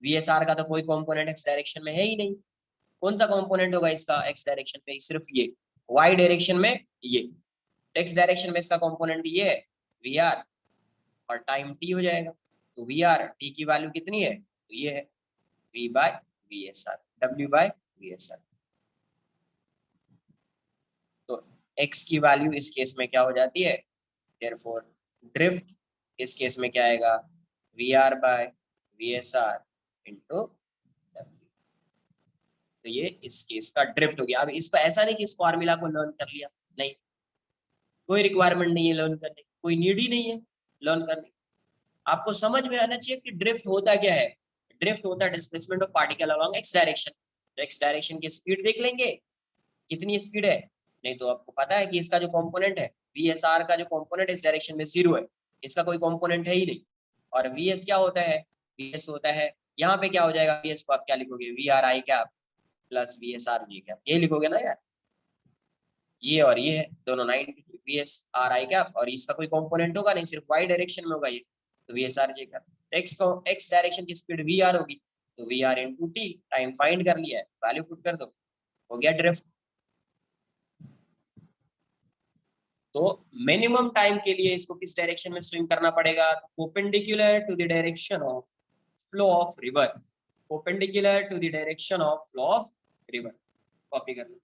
वीएसआर का तो कोई कंपोनेंट एक्स डायरेक्शन में है ही नहीं, कौन सा कंपोनेंट होगा इसका एक्स डायरेक्शन में, सिर्फ ये। वाई डायरेक्शन में ये, एक्स डायरेक्शन में इसका कंपोनेंट ये है वी आर, और टाइम टी हो जाएगा। तो वी आर टी की वैल्यू कितनी है, तो ये है V by V S R, W by V S R. तो एक्स की वैल्यू इस केस में क्या हो जाती है, देयरफॉर ड्रिफ्ट इस केस में क्या आएगा, V R by V S R into W. तो ये इस केस का ड्रिफ्ट हो गया। अब इसको ऐसा नहीं कि इस फॉर्मूला को लर्न कर लिया, नहीं, कोई रिक्वायरमेंट नहीं है लर्न करने, कोई नीड ही नहीं है लर्न करने। आपको समझ में आना चाहिए कि ड्रिफ्ट होता क्या है। ड्रिफ्ट होता है displacement of particle along x direction. तो एक्स डायरेक्शन की स्पीड देख लेंगे कितनी स्पीड है, नहीं तो आपको पता है कि इसका जो कंपोनेंट है वी एस आर का जो कंपोनेंट इस डायरेक्शन में 0 है, इसका कोई कंपोनेंट है ही नहीं। और वी एस क्या होता है, वी एस होता है, यहाँ पे क्या हो जाएगा, वी एस को आप क्या लिखोगे, V R I cap plus V S R J cap, ये लिखोगे ना यार, ये और ये है दोनों 90 we S are I cap, और इसका कोई कंपोनेंट होगा नहीं, सिर्फ वाई डायरेक्शन में होगा ये, तो V S R J cap. तो एक्स को एक्स डायरेक्शन की स्पीड वी आर होगी, तो V R into T, time find कर लिया है, वैल्यू पुट कर दो, हो गया ड्रिफ्ट। तो मिनिमम टाइम के लिए इसको किस डायरेक्शन में स्विम करना पड़ेगा, perpendicular to the direction of flow of river, perpendicular to the direction of flow of river. Copy कर लो।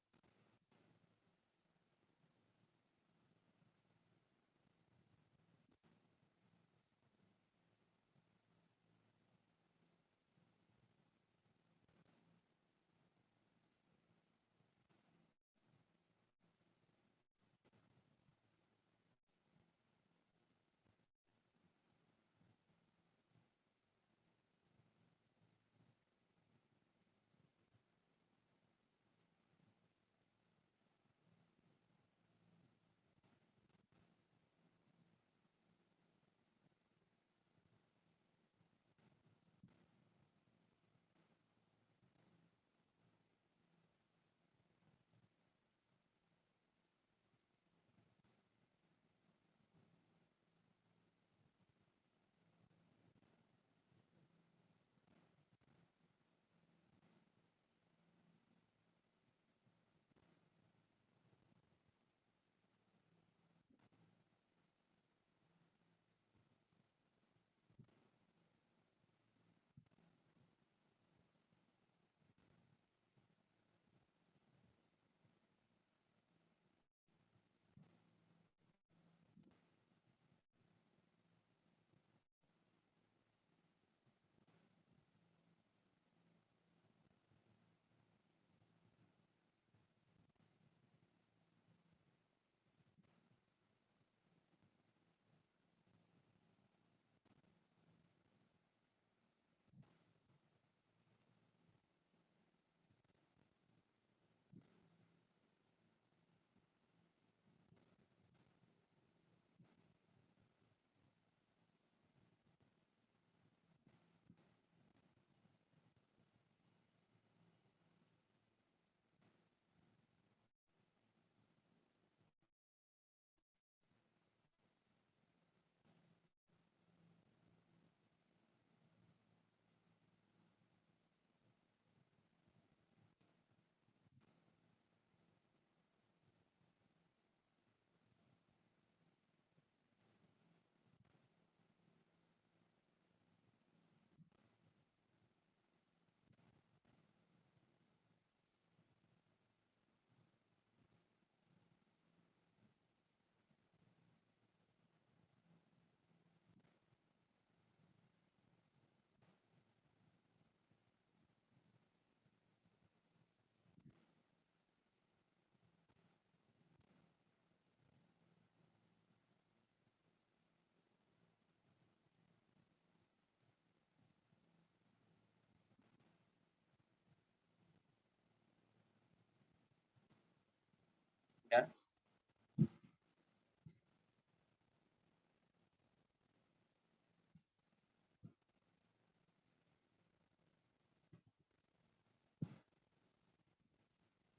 क्या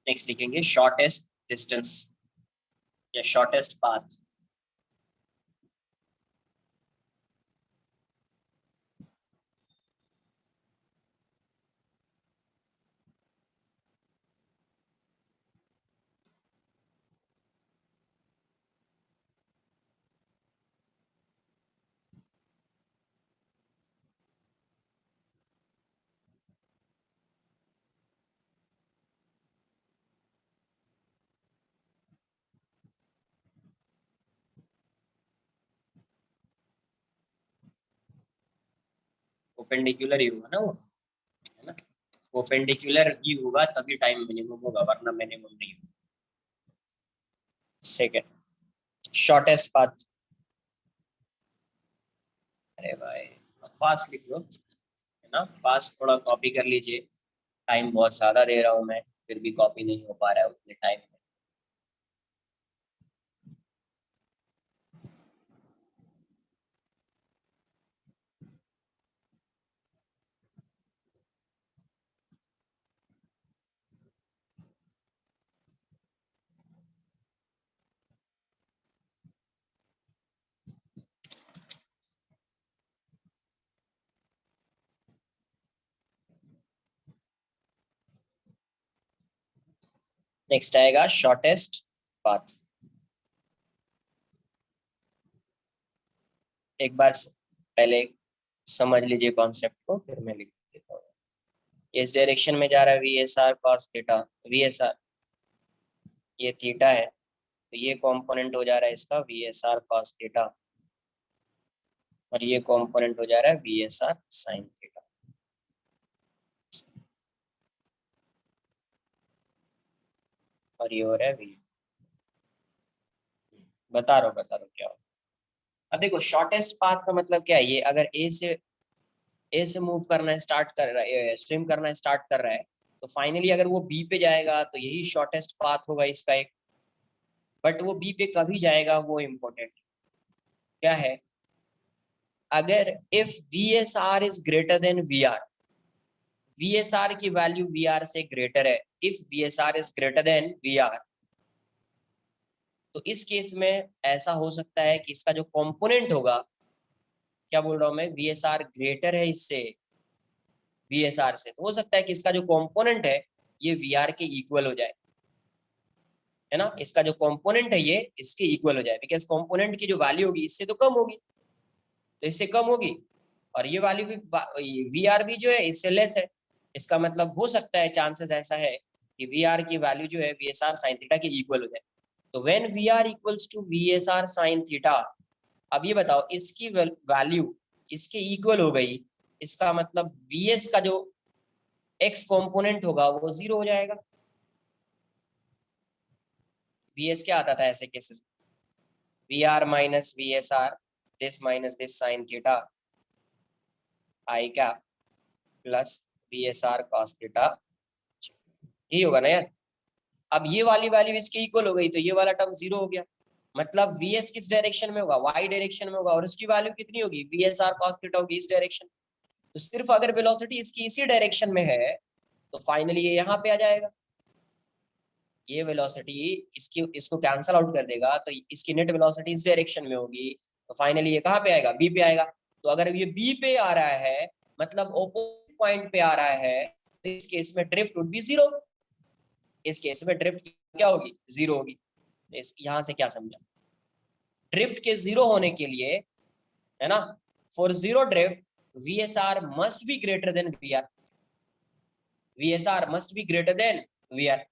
नेक्स्ट लिखेंगे शॉर्टेस्ट डिस्टेंस या शॉर्टेस्ट पाथ। परपेंडिकुलर ही होगा ना वो, है ना, परपेंडिकुलर ही होगा तभी टाइम मिनिमम होगा, वरना मिनिमम नहीं होगा। Second shortest path. अरे भाई फास्ट लिख लो, है ना, फास्ट थोड़ा कॉपी कर लीजिए। टाइम बहुत ज्यादा दे रहा हूँ मैं, फिर भी कॉपी नहीं हो पा रहा है उतने टाइम में। नेक्स्ट आएगा शॉर्टेस्ट पाथ। एक बार पहले समझ लीजिए कॉन्सेप्ट को, फिर मैं लिख देता हूँ। इस डायरेक्शन में जा रहा है V S R cos theta, we S R ये थीटा है, तो ये कंपोनेंट हो जा रहा है इसका we S R cos theta, और ये कंपोनेंट हो जा रहा है V S R sine theta. और ये हो रहा है वी, बता रहा हूँ क्या हो। अब देखो शॉर्टेस्ट पाथ का मतलब क्या है, ये अगर ए से मूव करना स्टार्ट कर रहा है, स्विम करना स्टार्ट कर रहा है, तो फाइनली अगर वो बी पे जाएगा तो यही शॉर्टेस्ट पाथ होगा इसका एक। बट वो बी पे कभी जाएगा वो इम्पोर्टेंट क्या है, अगर if V S R is greater than V R, V S R की वैल्यू वी आर से ग्रेटर है, if V S R is greater than V R, तो इस केस में ऐसा हो सकता है कि इसका जो कंपोनेंट होगा, क्या बोल रहा हूं मैं, वी एस आर ग्रेटर है इससे, वी एस आर से, तो हो सकता है कि इसका जो कंपोनेंट है ये वी आर के इक्वल हो जाए, है ना, इसका जो कंपोनेंट है ये इसके इक्वल हो जाए, बिकॉज कंपोनेंट की जो वैल्यू होगी इससे तो कम होगी, तो इससे कम होगी, और ये वैल्यू भी वी आर भी जो है इससे लेस है। इसका मतलब हो सकता है, चांसेस ऐसा है कि वी आर की वैल्यू जो है V S R sine theta के इक्वल हो जाए। तो when V R equals to V S R sine theta, अब ये बताओ इसकी वैल्यू इसके इक्वल हो गई, इसका मतलब वी एस का जो एक्स कंपोनेंट होगा वो जीरो हो जाएगा। वी एस क्या आता था ऐसे cases, V R minus V S R, this minus this sine theta I cap plus V S R cos theta, यही होगा ना यार। अब ये वाली वैल्यू इसके इक्वल हो गई तो ये वाला टर्म जीरो हो गया, मतलब वी एस किस डायरेक्शन में होगा, वाई डायरेक्शन में होगा, और उसकी वैल्यू कितनी होगी, we S R cos theta होगी इस डायरेक्शन। तो सिर्फ अगर वेलोसिटी इसकी इसी डायरेक्शन में है तो फाइनली ये यहाँ पे आ जाएगा, ये वेलोसिटी इसकी इसको कैंसल आउट कर देगा, तो इसकी नेट वेलोसिटी इस डायरेक्शन में होगी, तो फाइनली ये कहाँ पे आएगा, बी पे आएगा। तो अगर ये बी पे आ रहा है मतलब ओपोजिट पॉइंट पे आ रहा है, तो इस केस में ड्रिफ्ट वुड बी जीरो, इस केस में ड्रिफ्ट क्या होगी, जीरो होगी। यहाँ से क्या समझा, ड्रिफ्ट के जीरो होने के लिए, है ना, for zero drift V S R must be greater than V R, V S R must be greater than V R.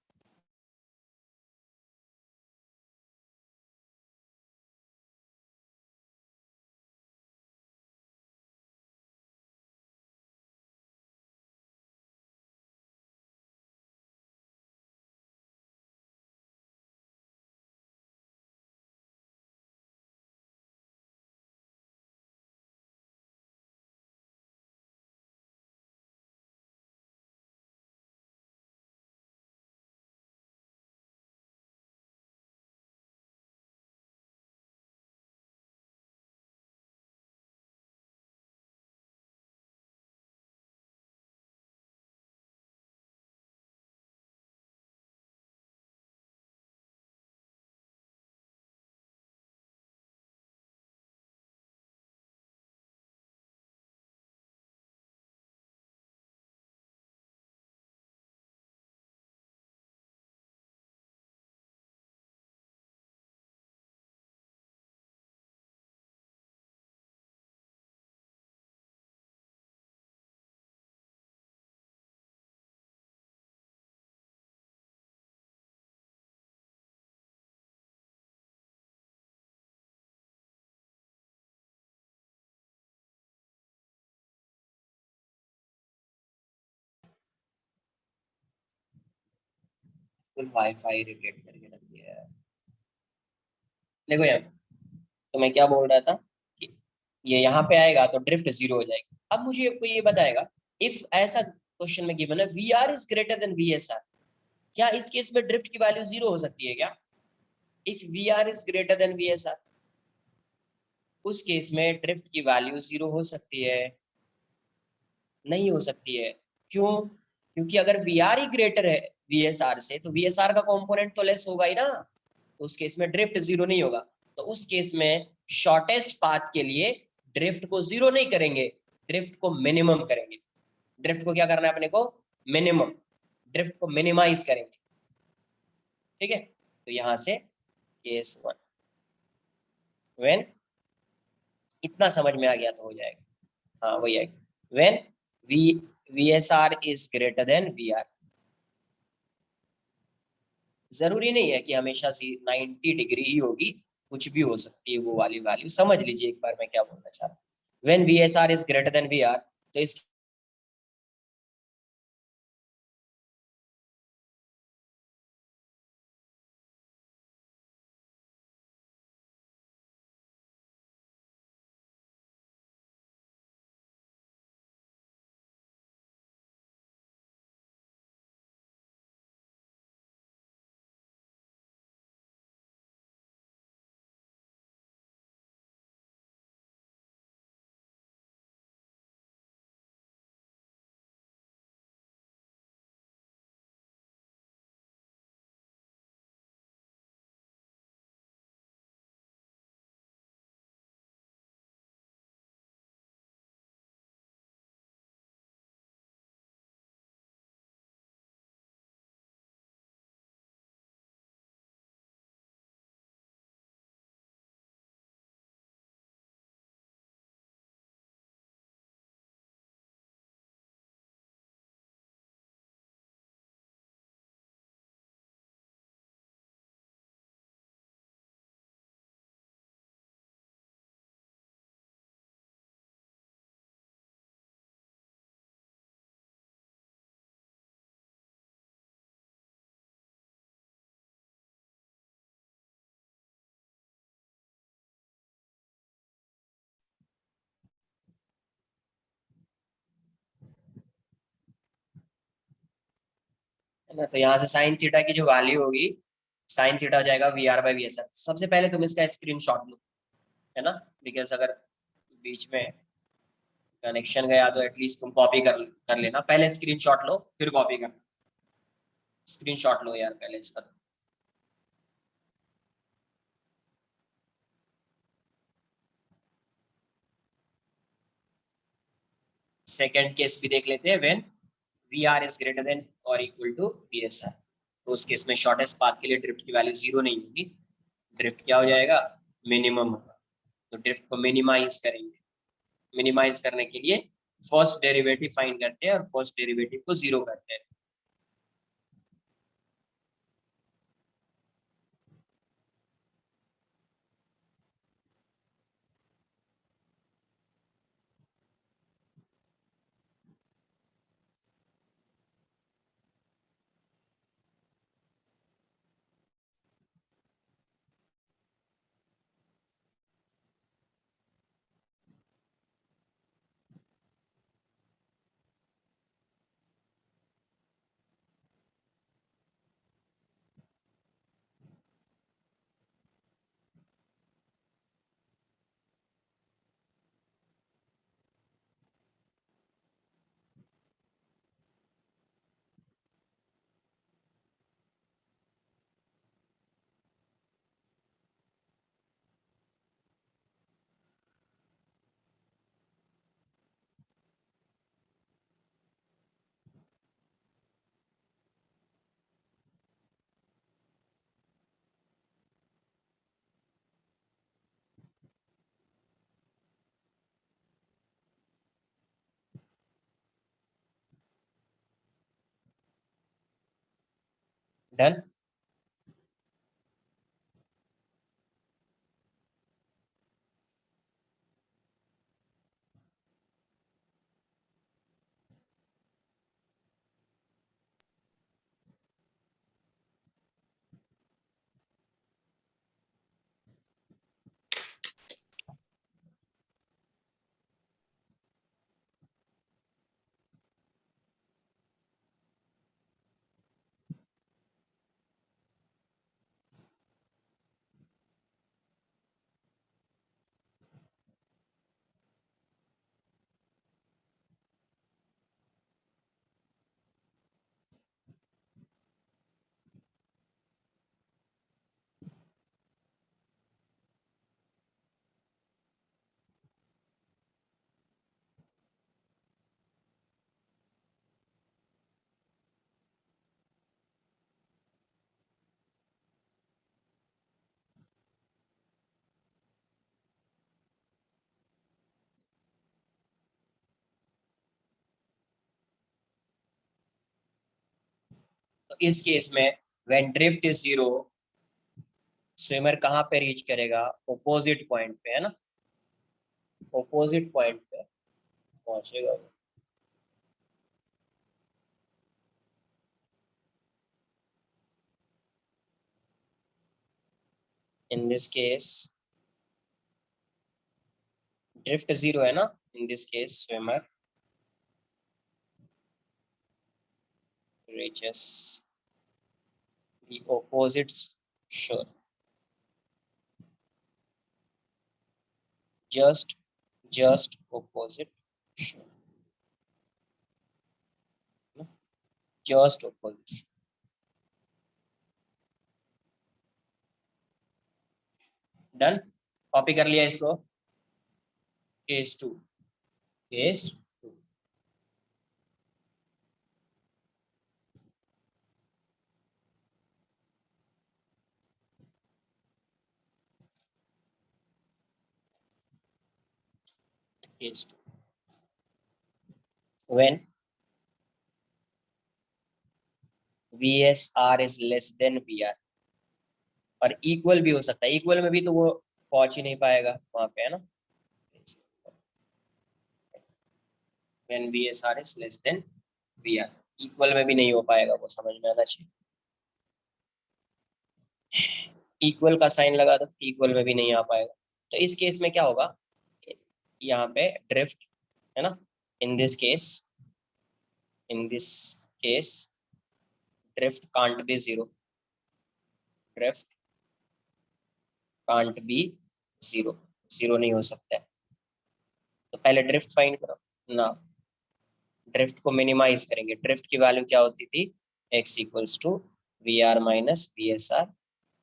बिल्कुल वाईफाई इरिटेट करके रख दिया है। देखो यार, तो मैं क्या बोल रहा था कि ये यहाँ पे आएगा तो ड्रिफ्ट जीरो हो जाएगी। अब मुझे आपको ये बताएगा, इफ ऐसा क्वेश्चन में गिवन है V R is greater than V S R, क्या इस केस में ड्रिफ्ट की वैल्यू जीरो हो सकती है क्या? If V R is greater than V S R, उस केस में ड्रिफ्ट की वैल्यू जीरो हो सकती है? नहीं हो सकती है। क्यों? क्योंकि अगर वी आर ही ग्रेटर है वी एस आर से, तो वी एस आर का कंपोनेंट तो लेस होगा ही ना, तो उस केस में ड्रिफ्ट जीरो नहीं होगा। तो उस केस में शॉर्टेस्ट पाथ के लिए ड्रिफ्ट को जीरो नहीं करेंगे, ड्रिफ्ट को मिनिमम करेंगे। ड्रिफ्ट को क्या करना है अपने को? मिनिमम। ड्रिफ्ट को मिनिमाइज करेंगे। ठीक है, तो यहां से केस वन, व्हेन, इतना समझ में आ गया तो हो जाएगा। हाँ वही है, when V V S R is greater than V R. जरूरी नहीं है कि हमेशा 90 डिग्री ही होगी, कुछ भी हो सकती है वो वाली वैल्यू। समझ लीजिए एक बार मैं क्या बोलना चाह रहा हूँ। When V S R is greater than V R, तो इस है ना, तो यहाँ से साइन थीटा की जो वैल्यू होगी, साइन थीटा हो जाएगा V R by V S R. सबसे पहले तुम इसका स्क्रीन शॉट लो, है ना, बिकॉज अगर बीच में कनेक्शन गया तो एटलीस्ट तुम कॉपी कर लेना। पहले स्क्रीन शॉट लो फिर कॉपी करना। स्क्रीन शॉट लो यार पहले इसका। सेकेंड केस भी देख लेते हैं, when V R is greater than और equal to V S R. तो उस केस में शॉर्टेस्ट पाथ के लिए ड्रिफ्ट की वैल्यू जीरो नहीं होगी, ड्रिफ्ट क्या हो जाएगा? मिनिमम होगा। तो ड्रिफ्ट को मिनिमाइज करेंगे। मिनिमाइज करने के लिए फर्स्ट डेरिवेटिव फाइंड करते हैं और फर्स्ट डेरिवेटिव को जीरो करते हैं। डन। इस केस में व्हेन ड्रिफ्ट इज 0 स्विमर कहाँ पे रीच करेगा, ऑपोजिट पॉइंट पे, है ना, ऑपोजिट पॉइंट पे पहुंचेगा वो। इन दिस केस ड्रिफ्ट 0 है ना, in this case swimmer reaches the opposite shore, just opposite shore, just opposite shore. Done, copy कर लिया इसको। Case 2, case 2 case 2 when VSR is less than VR, और equal भी हो सकता है, इक्वल में भी तो वो पहुंच ही नहीं पाएगा वहां पे, है ना। when VSR is less than VR, equal में भी नहीं हो पाएगा, वो समझ में आना चाहिए। इक्वल का साइन लगा दो, इक्वल में भी नहीं आ पाएगा। तो इस केस में क्या होगा, यहाँ पे ड्रिफ्ट, है ना, in this case drift can't be 0, drift can't be 0, 0 नहीं हो सकता है। तो पहले ड्रिफ्ट फाइंड करो ना, ड्रिफ्ट को मिनिमाइज करेंगे। ड्रिफ्ट की वैल्यू क्या होती थी, x equals to V R minus V S R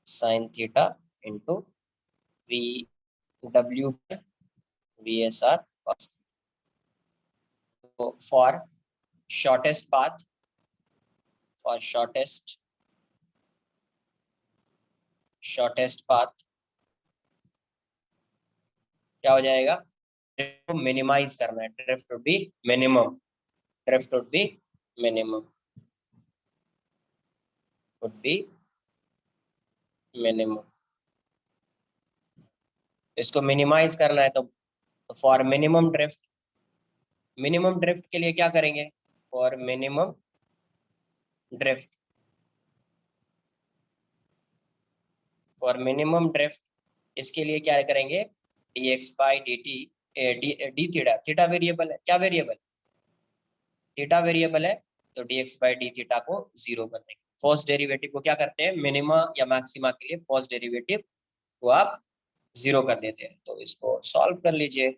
sine theta into V W V S R. For shortest path, for shortest path क्या हो जाएगा, ड्रिफ्ट को मिनिमाइज करना है, drift would be minimum, drift would be minimum, would be minimum. इसको minimise करना है तो for minimum drift, minimum drift के लिए क्या करेंगे, for minimum drift, for minimum drift इसके लिए क्या करेंगे, dx by dt, D theta, theta variable है, क्या वेरिएबल, थीटा वेरिएबल है, तो dx बाई डी थीटा को 0 कर देंगे। फर्स्ट डेरिवेटिव को क्या करते हैं, मिनिमा या मैक्सिमा के लिए फर्स्ट डेरिवेटिव को आप 0 कर देते हैं। तो इसको सॉल्व कर लीजिए,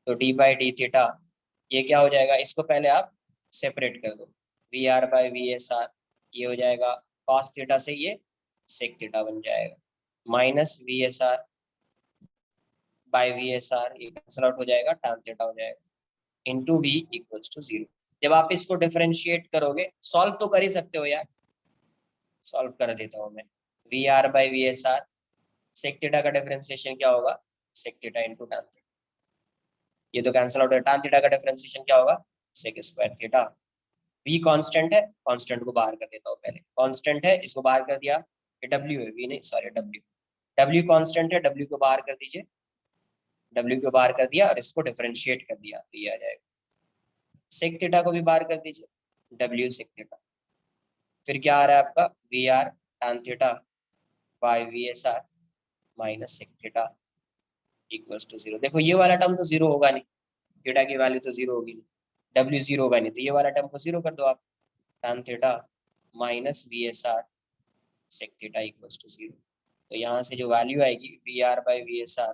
तो डी बाई डी थीटा ये क्या हो जाएगा, इसको पहले आप सेपरेट कर दो, V R by V S R ये हो जाएगा कॉस थीटा से ये सेक थीटा बन जाएगा, minus V S R by V S R ये कैंसल आउट हो जाएगा, टैन थीटा हो जाएगा, इंटू वी इक्वल्स टू 0। जब आप इसको डिफरेंशिएट करोगे, सॉल्व तो कर ही सकते हो यार, सॉल्व कर देता हूँ मैं, V R by V S R sec theta का डिफरेंशिएशन क्या होगा, sec theta into tan theta, ये तो कैंसिल आउट है, टैन थीटा का डिफरेंशिएशन क्या होगा, sec square theta. v constant है, कांस्टेंट को बाहर कर देता हूँ पहले, कांस्टेंट है इसको बाहर कर दिया, ये w है, v नहीं सॉरी w कांस्टेंट है, w को बाहर कर दीजिए, w को बाहर कर दिया और इसको डिफरेंशिएट कर दिया तो ये आ जाएगा, सेक थीटा को भी बाहर कर दीजिए, w सेक थीटा, फिर क्या आ रहा है आपका V R tan theta by V S R minus sec theta equals to 0। देखो ये वाला टर्म तो 0 होगा नहीं, थीटा की वैल्यू तो 0 होगी नहीं, w 0 होगा नहीं, तो ये वाला टर्म को 0 कर दो आप, tan theta minus V S R sec theta equals to 0। तो यहाँ से जो वैल्यू आएगी V R by V S R,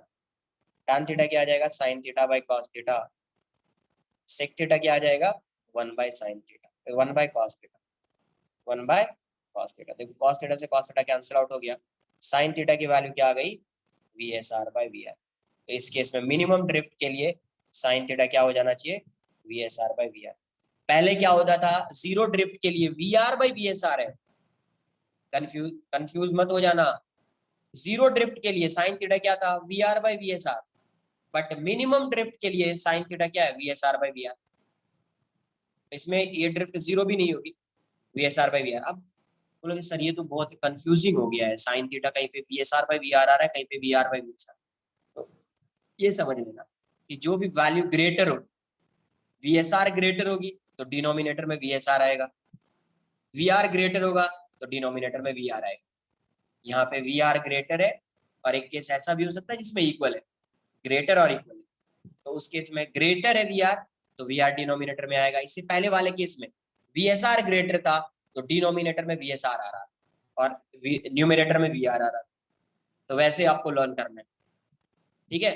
tan theta क्या आ जाएगा, sine theta by cos theta, sec theta क्या आ जाएगा 1 by sine theta, 1 by cos theta, 1 by cos theta. देखो कॉस थीटा से कॉस थीटा कैंसिल आउट हो गया, साइन थीटा की वैल्यू क्या आ गई, V S R by V R. तो इस केस में मिनिमम ड्रिफ्ट के लिए साइन थीटा क्या हो जाना चाहिए, V S R by V R. पहले क्या होता था, जीरो ड्रिफ्ट के लिए V R by V S R है, कंफ्यूज मत हो जाना, जीरो ड्रिफ्ट के लिए साइन थीटा क्या था, V R by V S R, but minimum drift के लिए साइन थीटा क्या है, V S R by V R. इसमें ये ड्रिफ्ट 0 भी नहीं होगी, VSR/VR। अब बोलोगे सर ये तो बहुत कंफ्यूजिंग हो गया है, साइन थीटा कहीं पे VSR/VR आ रहा है, कहीं पे VR/VSR। तो ये समझ लेना कि जो भी वैल्यू ग्रेटर हो, VSR ग्रेटर होगी तो डिनोमिनेटर में VSR आएगा, VR ग्रेटर होगा तो डिनोमिनेटर में VR आएगा। यहाँ पे VR ग्रेटर है, और एक केस ऐसा भी हो सकता है जिसमें इक्वल है, ग्रेटर और इक्वल है। तो उस केस में ग्रेटर है VR, तो VR डिनोमिनेटर में आएगा। इससे पहले वाले केस में VSR ग्रेटर था तो डिनोमिनेटर में VSR आ रहा और न्यूमिनेटर में VR आ रहा। तो वैसे आपको लर्न करना है, ठीक है।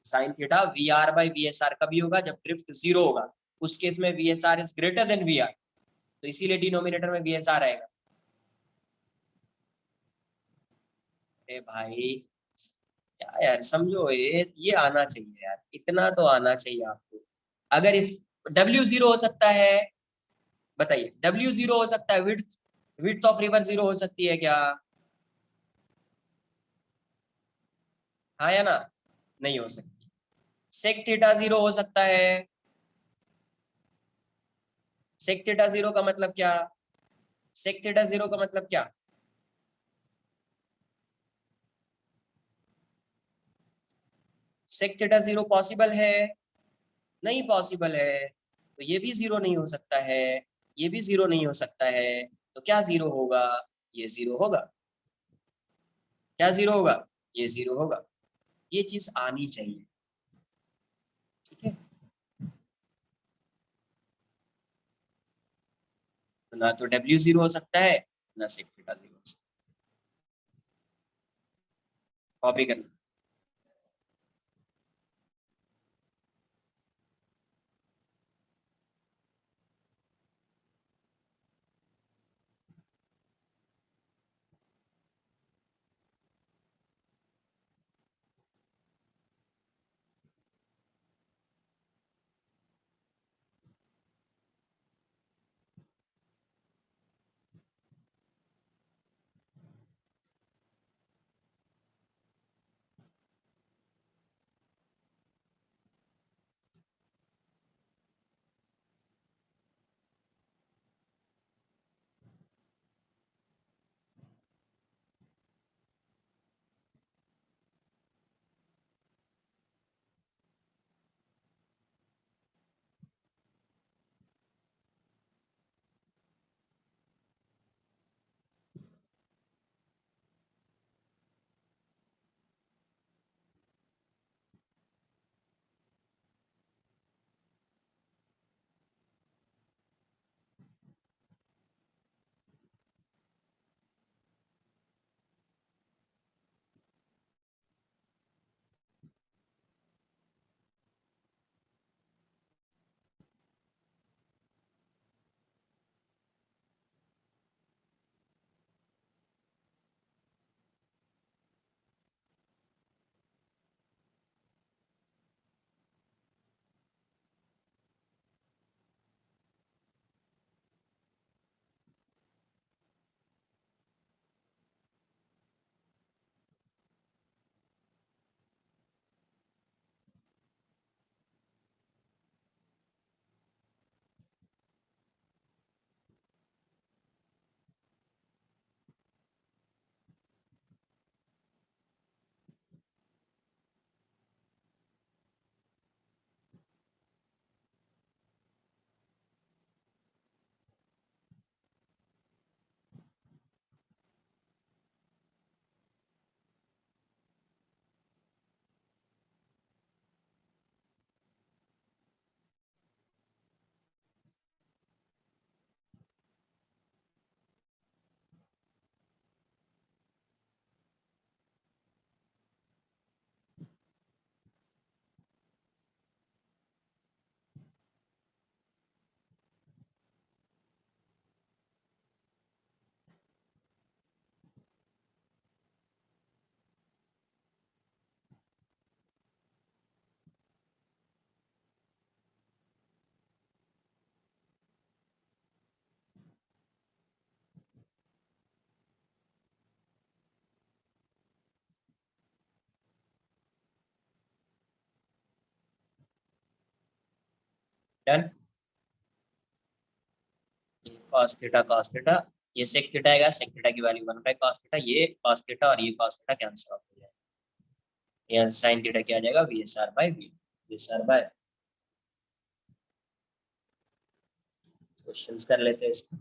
साइन थीटा VR/VSR कभी होगा, जब ड्रिफ्ट 0 होगा, उस केस में VSR is greater then VR, तो इसीलिए डिनोमिनेटर में VSR आएगा। अरे भाई क्या यार, समझो, ये आना चाहिए यार, इतना तो आना चाहिए आपको। अगर इस W0 हो सकता है, बताइए, W0 हो सकता है, विड्थ विड्थ ऑफ रिवर 0 हो सकती है क्या? हाँ या ना? नहीं हो सकती। सेक थीटा 0 हो सकता है। सेक थीटा 0 का मतलब क्या? सेक थीटा 0 का मतलब क्या? सेक थीटा 0 पॉसिबल है? नहीं पॉसिबल है। तो ये भी 0 नहीं हो सकता है, ये भी 0 नहीं हो सकता है। तो क्या 0 होगा? ये 0 होगा। क्या 0 होगा? ये 0 होगा। ये चीज आनी चाहिए, ठीक है। तो ना तो W0 हो सकता है, ना सेक थीटा 0 हो सकता है। कॉपी करना। डन। cos थीटा, ये sec थीटा आएगा, sec थीटा की वैल्यू 1/cos थीटा, ये cos थीटा और ये cos थीटा कैंसिल आउट हो जाएगा, यहाँ sin थीटा क्या आ जाएगा, VSR/V। क्वेश्चंस कर लेते हैं इसमें।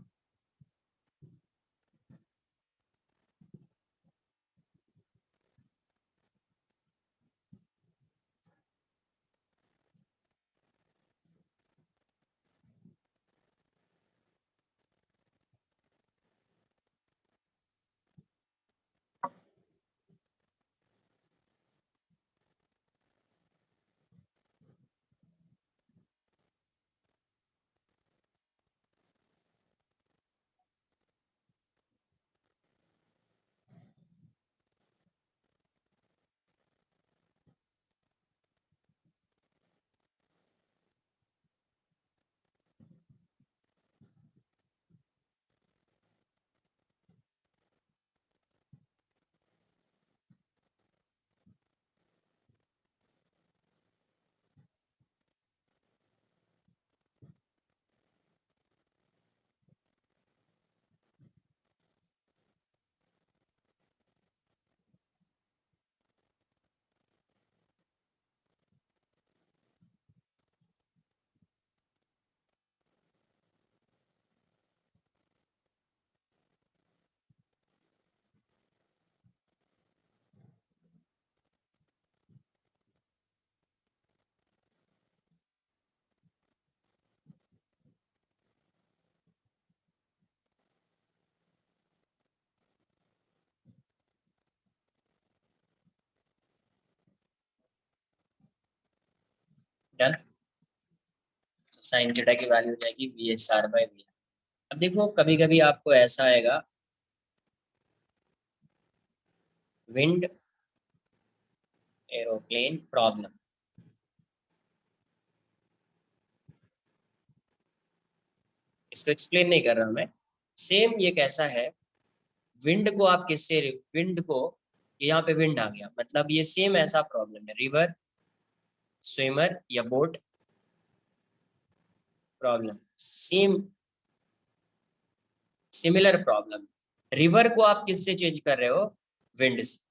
डन। sin थीटा की वैल्यू हो जाएगी VSR/V। अब देखो कभी कभी आपको ऐसा आएगा, विंड एरोप्लेन प्रॉब्लम, इसको एक्सप्लेन नहीं कर रहा मैं, सेम ये कैसा है, विंड को आप किससे, विंड को, यहाँ पे विंड आ गया, मतलब ये सेम ऐसा प्रॉब्लम है, रिवर, स्विमर या boat problem, same similar problem. River को आप किससे चेंज कर रहे हो, विंड से।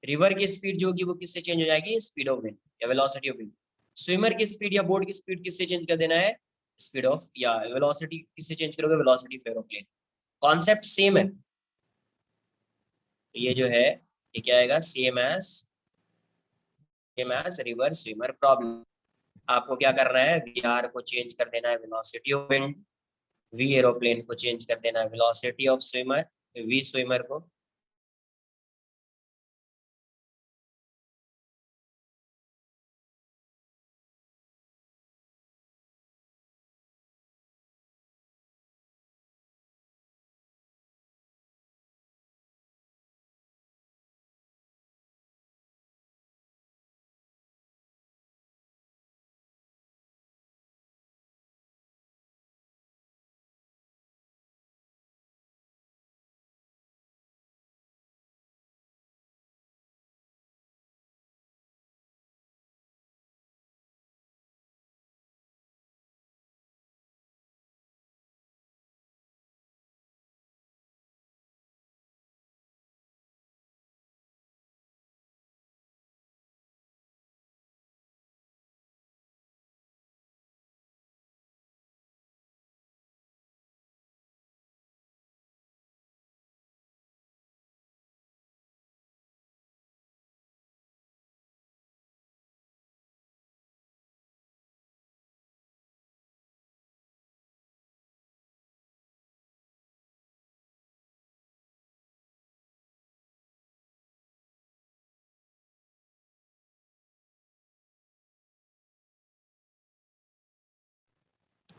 रिवर की स्पीड जो होगी वो किससे चेंज हो जाएगी, स्पीड ऑफ विंड या वेलोसिटी ऑफ विंड। स्विमर की स्पीड या बोट की स्पीड किससे चेंज कर देना है, स्पीड ऑफ या वेलोसिटी किससे चेंज करोगे, velocity of aeroplane. Concept same है, तो ये जो है ये क्या आएगा, same as river swimmer problem. आपको क्या करना है, वीआर को चेंज कर देना है velocity of wind, V aeroplane को चेंज कर देना है velocity of swimmer, V swimmer को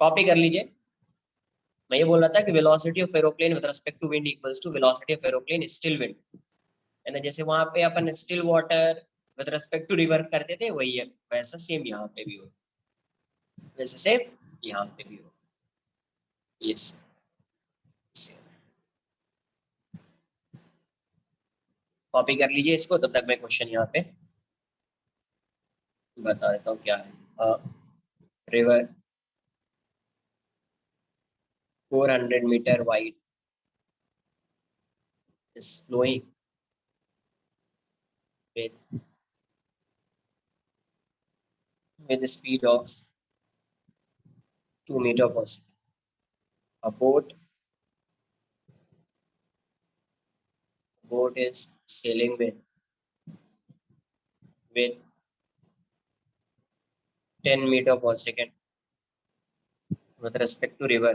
कॉपी कर लीजिए। मैं ये बोल रहा था कि velocity of aeroplane with respect to wind equals to velocity of aeroplane still wind, है ना, जैसे वहां पे अपन still water with respect to river करते थे, वही है, वैसा सेम यहाँ पे भी हो, वैसे सेम यहाँ पे भी हो। यस, कॉपी कर लीजिए इसको, तब तक मैं क्वेश्चन यहाँ पे बता देता हूँ क्या है। River 400 meter wide is flowing with the speed of 2 meter per second. A boat is sailing with 10 meter per second with respect to river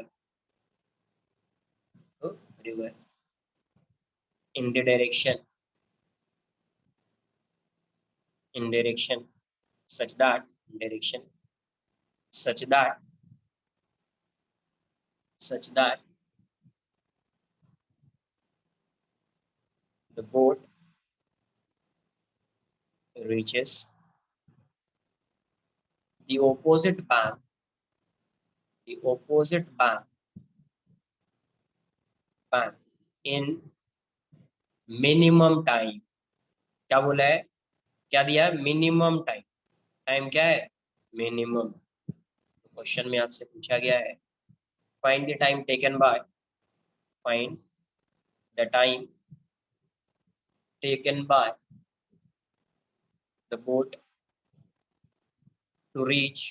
in the direction such that the boat reaches the opposite bank in minimum time. क्या बोला है, क्या दिया है, minimum time क्या है, minimum. Question में आपसे पूछा गया है find the time taken by the boat to reach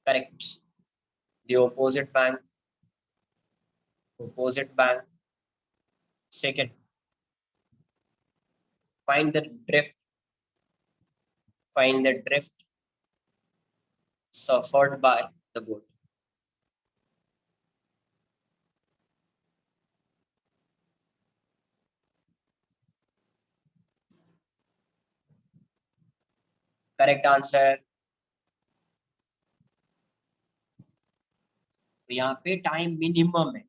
correct the opposite bank. Second, find the drift suffered by the boat. Correct answer. तो यहाँ पे टाइम मिनिमम है,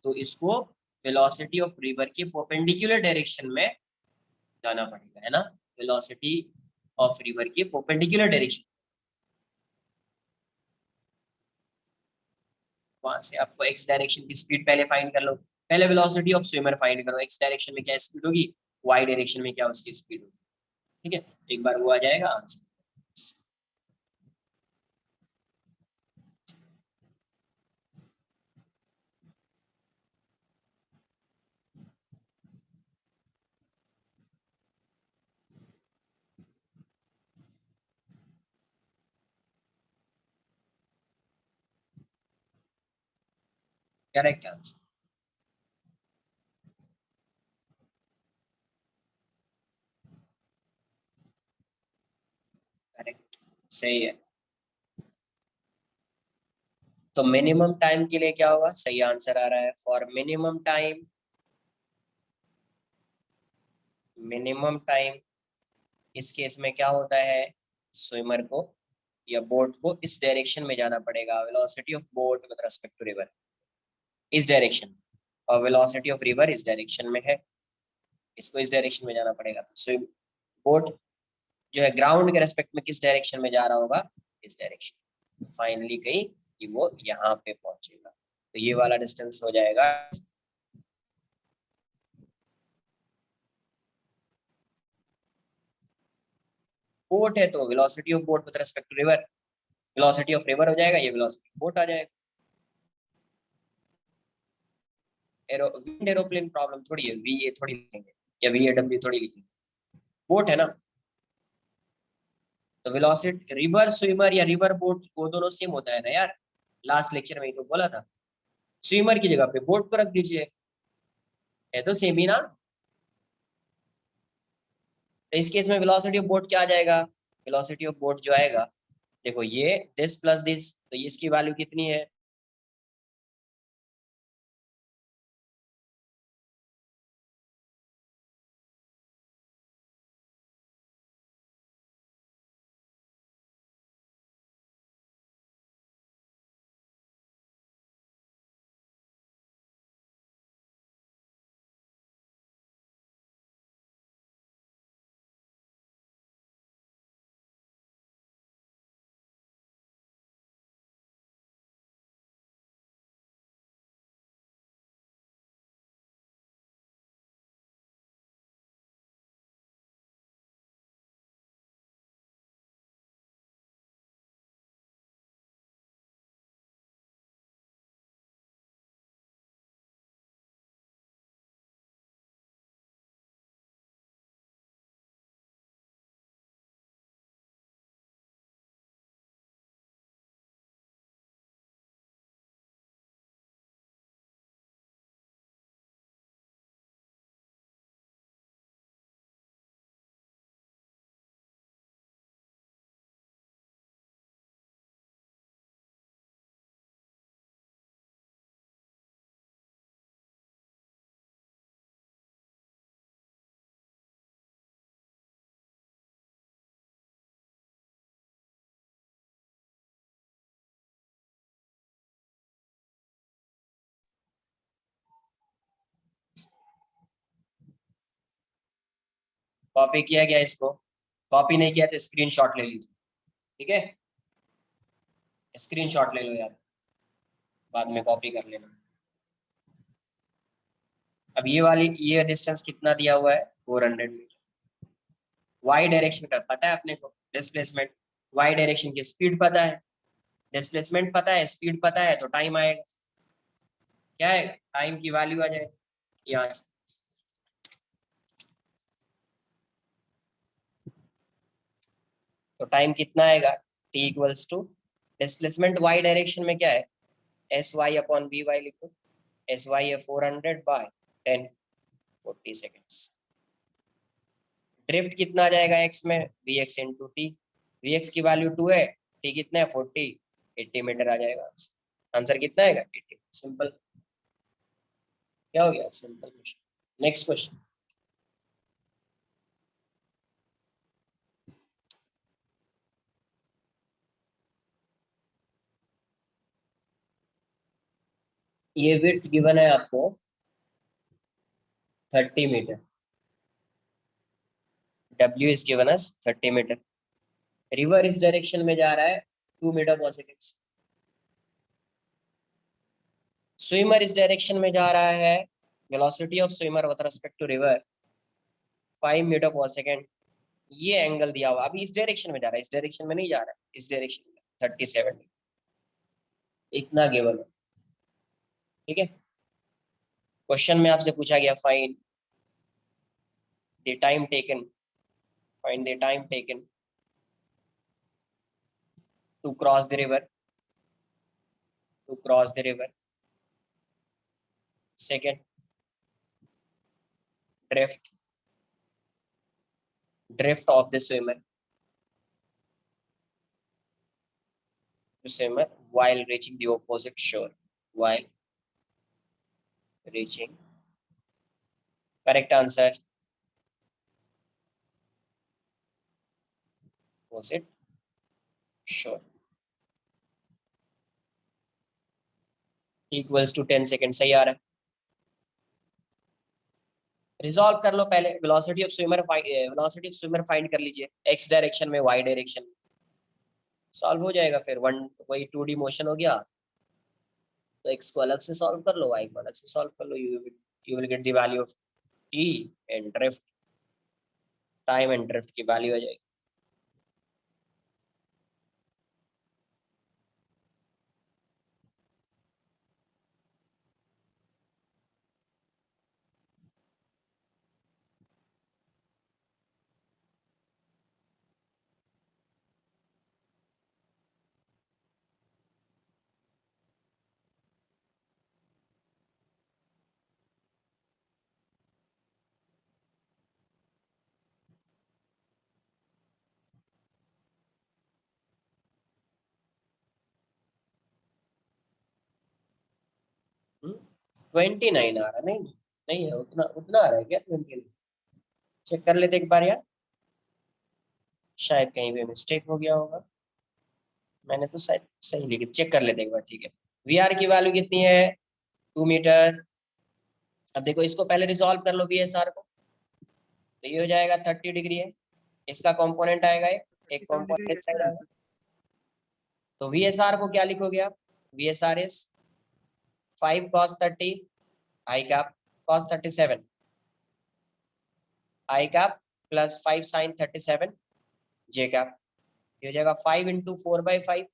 तो इसको वेलोसिटी ऑफ रिवर के परपेंडिकुलर डायरेक्शन में जाना पड़ेगा, है ना. वेलोसिटी ऑफ रिवर के परपेंडिकुलर डायरेक्शन, वहां से आपको एक्स डायरेक्शन की स्पीड पहले फाइंड कर लो. पहले वेलोसिटी ऑफ स्विमर फाइंड करो, एक्स डायरेक्शन में क्या स्पीड होगी, वाई डायरेक्शन में क्या उसकी स्पीड होगी. ठीक है, एक बार वो आ जाएगा आंसर. Correct answer. करेक्ट, सही है. तो मिनिमम टाइम के लिए क्या होगा, सही आंसर आ रहा है. फॉर मिनिमम टाइम इस केस में क्या होता है, स्विमर को या बोट को इस डायरेक्शन में जाना पड़ेगा. Velocity of boat with respect to river इस डायरेक्शन, और वेलोसिटी ऑफ रिवर इस डायरेक्शन में है, इसको इस डायरेक्शन में जाना पड़ेगा. तो स्विम बोट जो है ग्राउंड के रेस्पेक्ट में किस डायरेक्शन में जा रहा होगा, इस डायरेक्शन. फाइनली कहीं कि वो यहाँ पे पहुंचेगा, तो ये वाला डिस्टेंस हो जाएगा. बोट है तो velocity of boat with respect to river, velocity of river हो जाएगा, ये वेलोसिटी ऑफ बोट आ जाएगा. विंड एरोप्लेन प्रॉब्लम थोड़ी है, वी ए थोड़ी लिखेंगे या वी ए डब्ल्यू थोड़ी लिखेंगे, बोट है ना. तो वेलोसिटी रिवर स्विमर या रिवर बोट वो दोनों सेम होता है ना यार, लास्ट लेक्चर में ही तो बोला था. स्विमर की जगह पे बोट को रख दीजिए, है तो सेम ही ना. तो इस केस में वेलोसिटी ऑफ बोट क्या आ जाएगा, वेलोसिटी ऑफ बोट जो आएगा, देखो ये दिस प्लस दिस, तो ये इसकी वैल्यू कितनी है, कॉपी किया गया, इसको कॉपी नहीं किया तो स्क्रीनशॉट ले लीजिए, ठीक है, स्क्रीनशॉट ले लो यार, बाद में कॉपी कर लेना। अब ये डिस्टेंस कितना दिया हुआ है 400 मीटर। वाई डायरेक्शन का पता है अपने को, डिस्प्लेसमेंट, वाई डायरेक्शन की स्पीड पता है, डिस्प्लेसमेंट पता है, स्पीड पता है, तो टाइम आएगा, क्या है, टाइम की वैल्यू आ जाएगी यहाँ से। तो टाइम कितना आएगा, t equals to displacement Y direction में क्या है, S Y upon B Y लिखो, एस वाई है 400 बाय 10, 40 सेकेंड्स। ड्रिफ्ट कितना आ जाएगा x में, V X into T, V X की वैल्यू 2 है, t कितना है 40, 80 मीटर आ जाएगा। आंसर कितना आएगा 80। सिंपल, क्या हो गया, सिंपल क्वेश्चन। नेक्स्ट क्वेश्चन, ये विड्थ गिवन है आपको 30 metre, W is given as 30 metre, river इस डायरेक्शन में जा रहा है 2 मीटर पर सेकेंड, स्विमर इस डायरेक्शन में जा रहा है, velocity of swimmer with respect to river 5 metre पर सेकेंड, ये एंगल दिया हुआ, अभी इस डायरेक्शन में जा रहा है, इस डायरेक्शन में नहीं जा रहा है, इस डायरेक्शन में 37, इतना गिवन है, ठीक है। क्वेश्चन में आपसे पूछा गया find the time taken, find the time taken to cross the river, to cross the river. Second, drift, drift of the swimmer, swimmer while reaching the opposite shore, while reaching, correct answer, opposite shore, equals to 10 second, सही आ रहा है। Resolve कर लो पहले, velocity of swimmer, velocity of swimmer find कर लीजिए, x direction में, Y direction, solve हो जाएगा फिर, वन वही 2D मोशन हो गया, तो एक्स को अलग से सॉल्व कर लो, वाई को अलग से सॉल्व कर लो, you will get the value of T and drift, time and drift की वैल्यू आ जाएगी। हम्म, 29 आ रहा, नहीं नहीं है, उतना उतना आ रहा है क्या 29, चेक कर लेते एक बार यार, शायद कहीं पे मिस्टेक हो गया होगा, मैंने तो शायद सही लिखी, चेक कर लेते एक बार, ठीक है। वी आर की वैल्यू कितनी है 2 मीटर, अब देखो इसको पहले रिजॉल्व कर लो वी एस आर को, तो ये हो जाएगा 30 डिग्री है, इसका कंपोनेंट आएगा एक कंपोनेंट साइड आएगा, तो वी एस आर को क्या लिखोगे आप, V S R is 5 cos 30 I cap cos 37 I cap plus 5 sin 37 J cap, ये हो जाएगा 5 into 4/5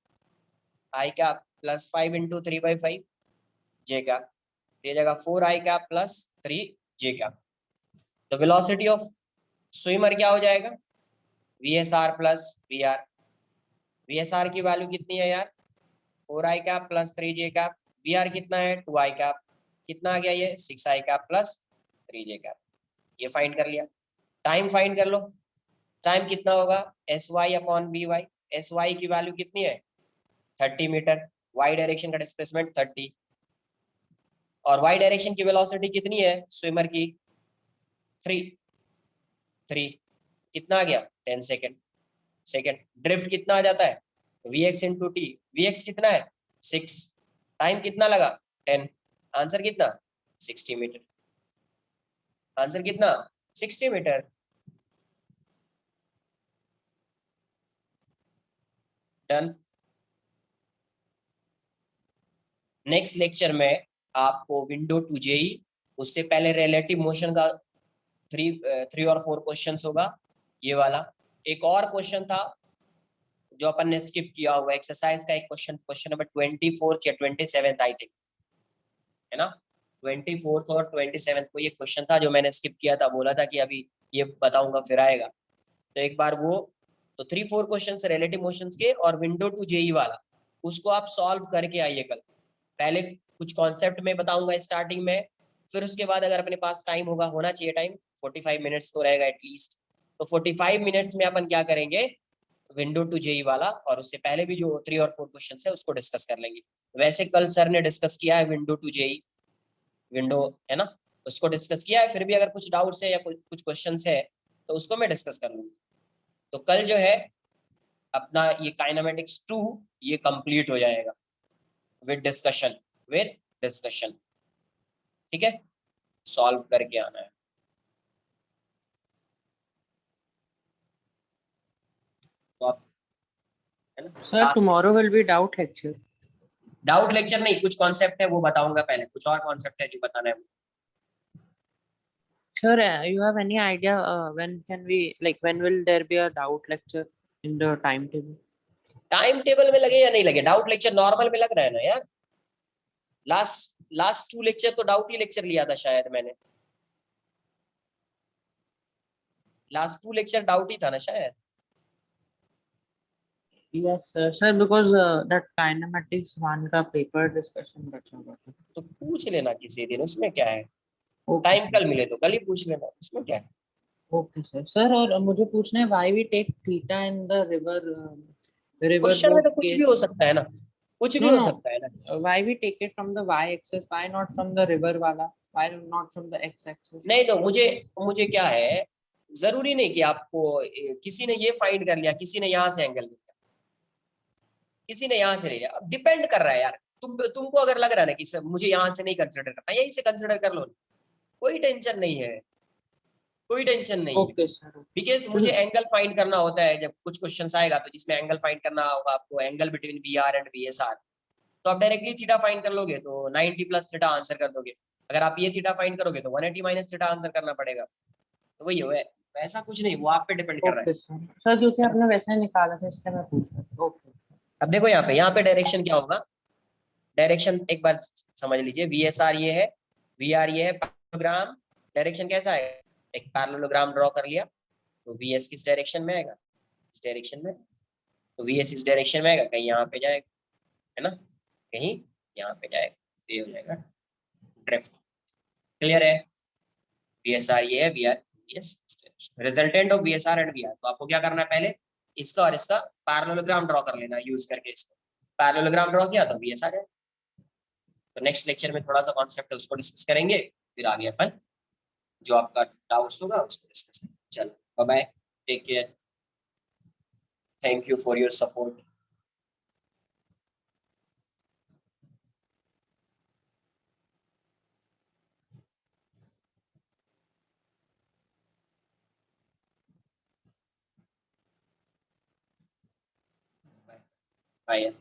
I cap plus 5 into 3/5 J cap, ये जाएगा 4 I cap plus 3 J cap. तो वेलोसिटी ऑफ स्विमर क्या हो जाएगा, V S R plus V R, V S R की वैल्यू कितनी है यार 4 I cap plus 3 J cap, V R कितना है 2 आई कैप, कितना आ गया ये 6 I cap plus 3 J cap, ये फाइंड कर लिया। टाइम फाइंड कर लो, टाइम कितना होगा S Y upon B Y, S Y की वैल्यू कितनी है 30 मीटर, वाई डायरेक्शन का डिस्प्लेसमेंट 30, और वाई डायरेक्शन की वेलोसिटी कितनी है स्विमर की 3, कितना आ गया 10 सेकेंड, ड्रिफ्ट कितना आ जाता है V X into T, V X कितना है 6, टाइम कितना लगा 10, आंसर कितना 60 मीटर, आंसर कितना 60 मीटर। डन। नेक्स्ट लेक्चर में आपको विंडो टू जेई, उससे पहले रिलेटिव मोशन का थ्री और 4 क्वेश्चंस होगा, ये वाला। एक और क्वेश्चन था जो अपन ने स्किप किया हुआ, एक्सरसाइज का एक क्वेश्चन नंबर 24 या 27 आई थिंक, है ना। 24 और 27 को ये क्वेश्चन था जो मैंने स्किप किया था, बोला था कि अभी ये बताऊंगा फिर आएगा। तो एक बार वो, तो 3-4 क्वेश्चन रिलेटिव मोशंस के और विंडो टू जेई वाला, उसको आप सॉल्व करके आइए कल। पहले कुछ कॉन्सेप्ट में बताऊंगा स्टार्टिंग में, फिर उसके बाद अगर अपने पास टाइम होगा, होना चाहिए टाइम, 45 मिनट्स तो रहेगा एटलीस्ट, तो 45 मिनट्स में अपन क्या करेंगे, विंडो टू जेई वाला, और उससे पहले भी जो 3 और 4 क्वेश्चन है उसको डिस्कस कर लेंगे। वैसे कल सर ने डिस्कस किया है विंडो टू जेई, विंडो है ना, उसको डिस्कस किया है। फिर भी अगर कुछ डाउट्स है या कुछ क्वेश्चंस है तो उसको मैं डिस्कस कर लूंगा। तो कल जो है अपना ये काइनेमेटिक्स 2 ये कंप्लीट हो जाएगा विद डिस्कशन, ठीक है। सॉल्व करके आना है। तो आप, है ना, Sir, tomorrow will be doubt lecture. Doubt lecture नहीं, कुछ कॉन्सेप्ट है वो बताऊंगा पहले, कुछ और कॉन्सेप्ट है जो बताना है। Sir, you have any idea when can we, like, when will there be a doubt lecture in the timetable? Time table में लगे या नहीं लगे, डाउट लेक्चर नॉर्मल में लग रहा है ना यार। लास्ट 2 लेक्चर तो डाउट ही लेक्चर लिया था शायद मैंने, लास्ट 2 लेक्चर डाउट ही था ना शायद। Yes, sir, because that kinematics one का paper discussion बचा हुआ था. तो पूछ लेना किसी दिन, उसमें क्या है। Okay, time sir. कल मिले तो कल ही पूछ लेना, उसमें क्या है। Okay, sir. Sir, और मुझे पूछना है why we take theta in the river question में boat तो कुछ भी case? हो सकता है ना, कुछ भी No, हो no. सकता है ना। Why we take it from the y-axis? Why not from the river वाला? Why not from the x-axis? नहीं तो मुझे मुझे क्या है, जरूरी नहीं कि आपको किसी ने ये फाइंड कर लिया, किसी ने यहाँ से एंगल लिया, किसी ने यहाँ से ले लिया, अब डिपेंड कर रहा है यार। तुमको अगर लग रहा है ना कि मुझे यहाँ से नहीं कंसिडर करना, यहीं से कंसिडर कर लो, कोई टेंशन नहीं है, कोई टेंशन नहीं है। Okay, sir. बिकॉज मुझे एंगल फाइंड करना होता है जब कुछ क्वेश्चन आएगा तो जिसमें एंगल फाइंड करना होगा आपको, angle between V R and V S R, तो आप डायरेक्टली थीटा फाइंड कर लोगे तो 90 प्लस थीटा आंसर कर दोगे। अगर आप ये थीटा फाइंड करोगे तो 180 माइनस थीटा आंसर करना पड़ेगा। तो वही है, वैसा कुछ नहीं, वो आप पे डिपेंड कर रहा Okay, sir. Sir, क्योंकि है ना। आपने वैसा ही निकाला था इसलिए मैं पूछ रहा था. Okay. अब देखो यहाँ पे डायरेक्शन क्या होगा, डायरेक्शन एक बार समझ लीजिए, वी एस आर ये है, वी आर ये है पैरेललोग्राम। डायरेक्शन कैसा है, एक पैरेललोग्राम ड्रॉ कर लिया तो वी एस किस डायरेक्शन में आएगा, इस डायरेक्शन में, तो वी एस इस डायरेक्शन में आएगा, कहीं यहाँ पे जाएगा, है ना, कहीं यहाँ पे जाएगा, तो ये हो जाएगा ड्रिफ्ट। क्लियर है, वी एस आर ये है, V R yes, resultant of V S R and V R. तो आपको क्या करना है, पहले इसका और इसका पैरेललोग्राम ड्रॉ कर लेना यूज करके, इसको पैरेललोग्राम ड्रॉ किया तो वी एस आर है। तो नेक्स्ट लेक्चर में थोड़ा सा कॉन्सेप्ट है उसको डिस्कस करेंगे, फिर आगे अपन जो आपका डाउट्स होगा उसको डिस्कस करेंगे। चलो bye bye, take care, thank you for your support. Bye.